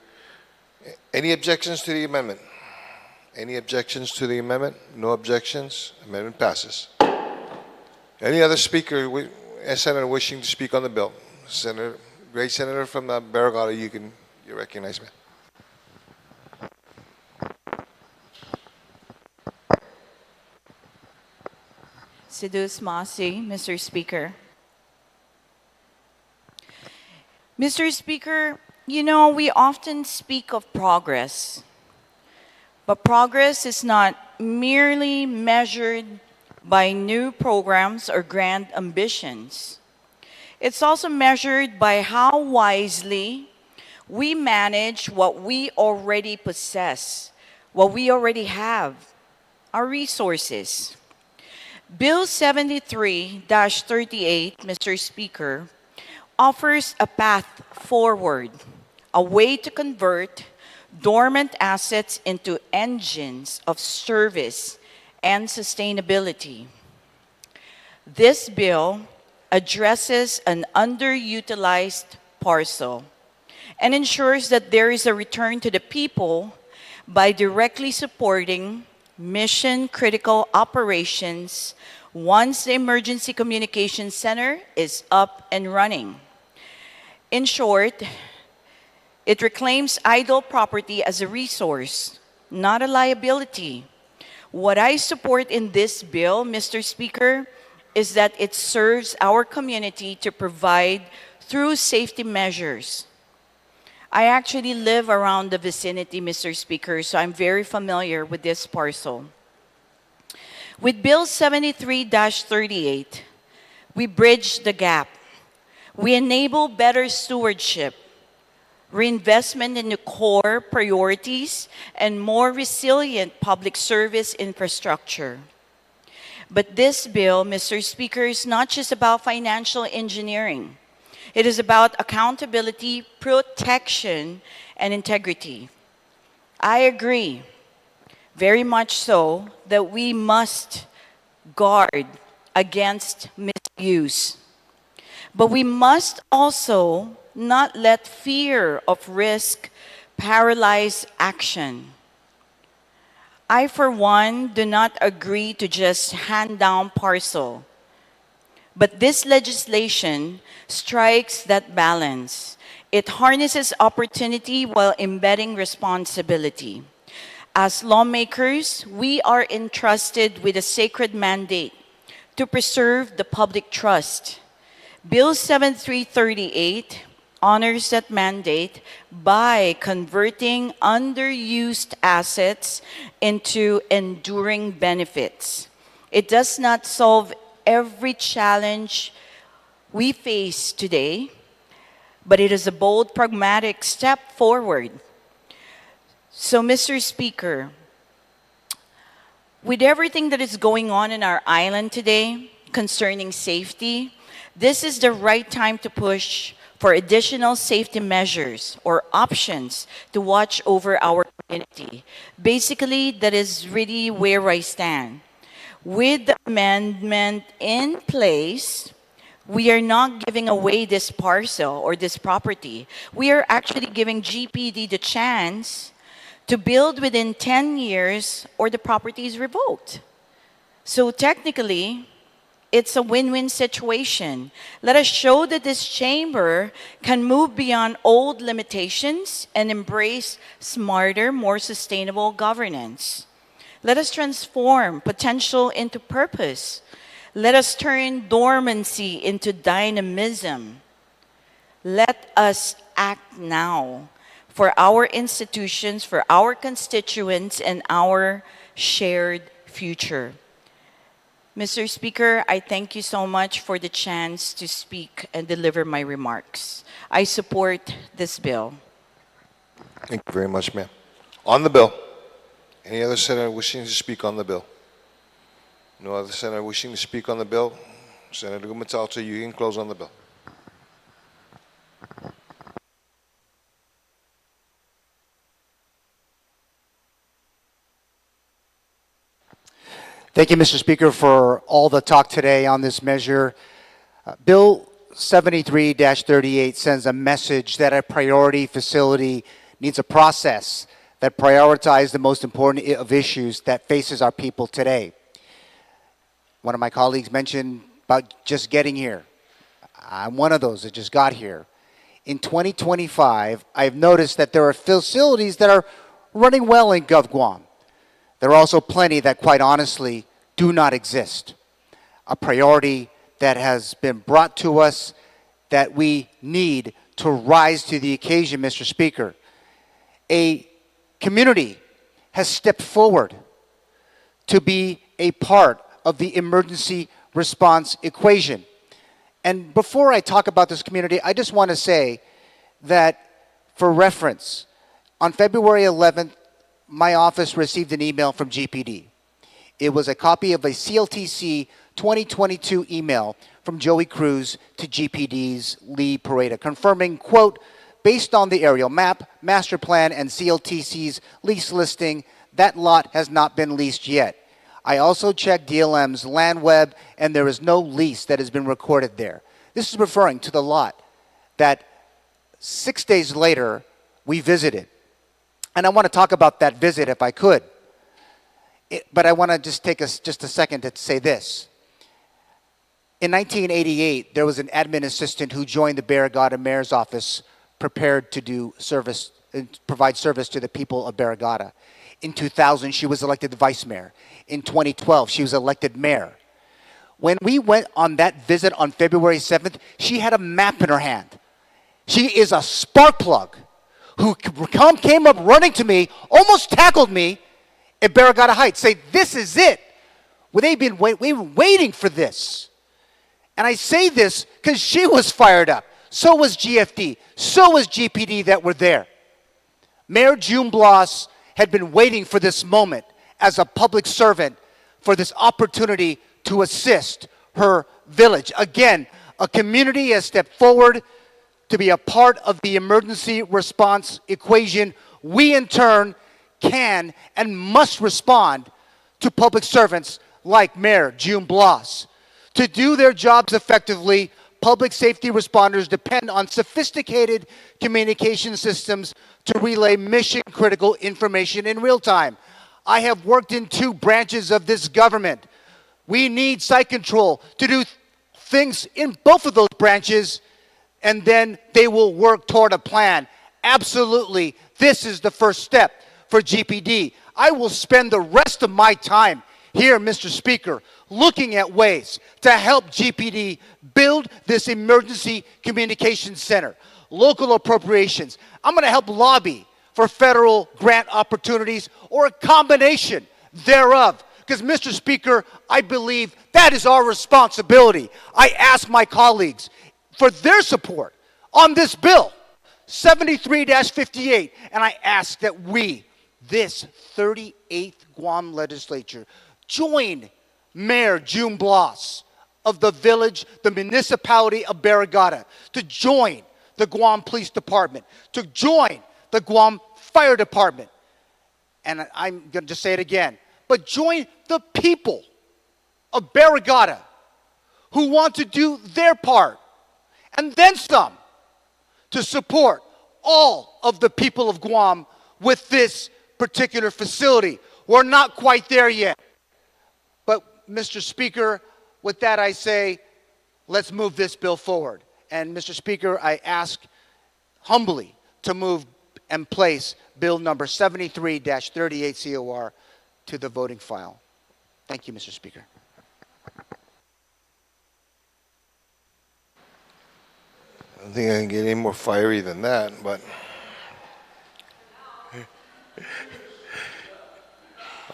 any objections to the amendment? Any objections to the amendment? No objections, amendment passes. Any other speaker, senator wishing to speak on the bill? Senator, great senator from Barragata, you recognize me. Sidus Masi, Mr. Speaker. Mr. Speaker, we often speak of progress, but progress is not merely measured by new programs or grand ambitions. It's also measured by how wisely we manage what we already possess, what we already have, our resources. Bill 73-38, Mr. Speaker, offers a path forward, a way to convert dormant assets into engines of service and sustainability. This bill addresses an underutilized parcel and ensures that there is a return to the people by directly supporting mission-critical operations once the Emergency Communications Center is up and running. In short, it reclaims idle property as a resource, not a liability. What I support in this bill, Mr. Speaker, is that it serves our community to provide through safety measures. I actually live around the vicinity, Mr. Speaker, so I'm very familiar with this parcel. With Bill 73-38, we bridge the gap. We enable better stewardship, reinvestment in the core priorities, and more resilient public service infrastructure. But this bill, Mr. Speaker, is not just about financial engineering. It is about accountability, protection, and integrity. I agree. very much so, that we must guard against misuse. But we must also not let fear of risk paralyze action. I, for one, do not agree to just hand down parcel. But this legislation strikes that balance. It harnesses opportunity while embedding responsibility. As lawmakers, we are entrusted with a sacred mandate to preserve the public trust. Bill 7338 honors that mandate by converting underused assets into enduring benefits. It does not solve every challenge we face today, but it is a bold, pragmatic step forward. So, Mr. Speaker, with everything that is going on in our island today concerning safety, this is the right time to push for additional safety measures or options to watch over our community. Basically, that is really where I stand. With the amendment in place, we are not giving away this parcel or this property. We are actually giving GPD the chance to build within 10 years or the property is revoked. So technically, it's a win-win situation. Let us show that this chamber can move beyond old limitations and embrace smarter, more sustainable governance. Let us transform potential into purpose. Let us turn dormancy into dynamism. Let us act now for our institutions, for our constituents, and our shared future. Mr. Speaker, I thank you so much for the chance to speak and deliver my remarks. I support this bill. Thank you very much, ma'am. On the bill, any other senator wishing to speak on the bill? No other senator wishing to speak on the bill? Senator Gumatalto, you can close on the bill. Thank you, Mr. Speaker, for all the talk today on this measure. Bill 73-38 sends a message that a priority facility needs a process that prioritizes the most important of issues that faces our people today. One of my colleagues mentioned about just getting here. I'm one of those that just got here. In 2025, I've noticed that there are facilities that are running well in Gov Guam. There are also plenty that, quite honestly, do not exist. A priority that has been brought to us that we need to rise to the occasion, Mr. Speaker. A community has stepped forward to be a part of the emergency response equation. And before I talk about this community, I just want to say that, for reference, on February 11th, my office received an email from GPD. It was a copy of a CLTC 2022 email from Joey Cruz to GPD's Lee Pareda, confirming, quote, based on the aerial map, master plan, and CLTC's lease listing, that lot has not been leased yet. I also checked DLM's land web, and there is no lease that has been recorded there. This is referring to the lot that 6 days later we visited. And I want to talk about that visit if I could. But I want to just take just a second to say this. In 1988, there was an admin assistant who joined the Barrigada Mayor's office prepared to do service, provide service to the people of Barrigada. In 2000, she was elected vice mayor. In 2012, she was elected mayor. When we went on that visit on February 7th, she had a map in her hand. She is a spark plug who came up running to me, almost tackled me at Barrigada Heights, say, this is it. Well, we were waiting for this. And I say this because she was fired up. So was GFD. So was GPD that were there. Mayor June Bloss had been waiting for this moment as a public servant for this opportunity to assist her village. Again, a community has stepped forward to be a part of the emergency response equation. We, in turn, can and must respond to public servants like Mayor June Blas. To do their jobs effectively, public safety responders depend on sophisticated communication systems to relay mission-critical information in real time. I have worked in 2 branches of this government. We need site control to do things in both of those branches, and then they will work toward a plan. Absolutely, this is the first step for GPD. I will spend the rest of my time here, Mr. Speaker, looking at ways to help GPD build this emergency communications center. Local appropriations. I'm going to help lobby for federal grant opportunities or a combination thereof. Because, Mr. Speaker, I believe that is our responsibility. I ask my colleagues for their support on this bill, 73-58, and I ask that we, this 38th Guam Legislature, join Mayor June Blas of the village, the municipality of Barrigada, to join the Guam Police Department, to join the Guam Fire Department. And I'm going to just say it again, but join the people of Barrigada who want to do their part, and then some, to support all of the people of Guam with this particular facility. We're not quite there yet. But, Mr. Speaker, with that I say, let's move this bill forward. And, Mr. Speaker, I ask humbly to move and place bill number 73-38 COR to the voting file. Thank you, Mr. Speaker. I don't think I can get any more fiery than that, but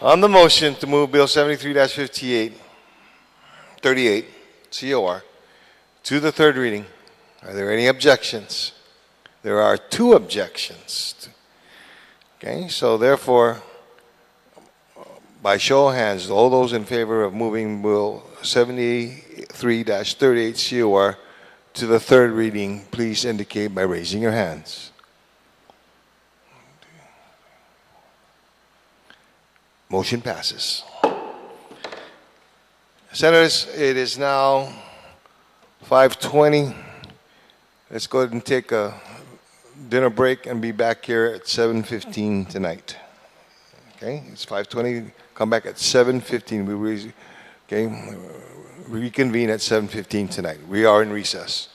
on the motion to move Bill 73-38 COR to the third reading, are there any objections? There are 2 objections. Okay, so therefore, by show of hands, all those in favor of moving Bill 73-38 COR to the third reading, please indicate by raising your hands. Motion passes. Senators, it is now 5:20. Let's go ahead and take a dinner break and be back here at 7:15 tonight. Okay, it's 5:20. Come back at 7:15. We reconvene at 7:15 tonight. We are in recess.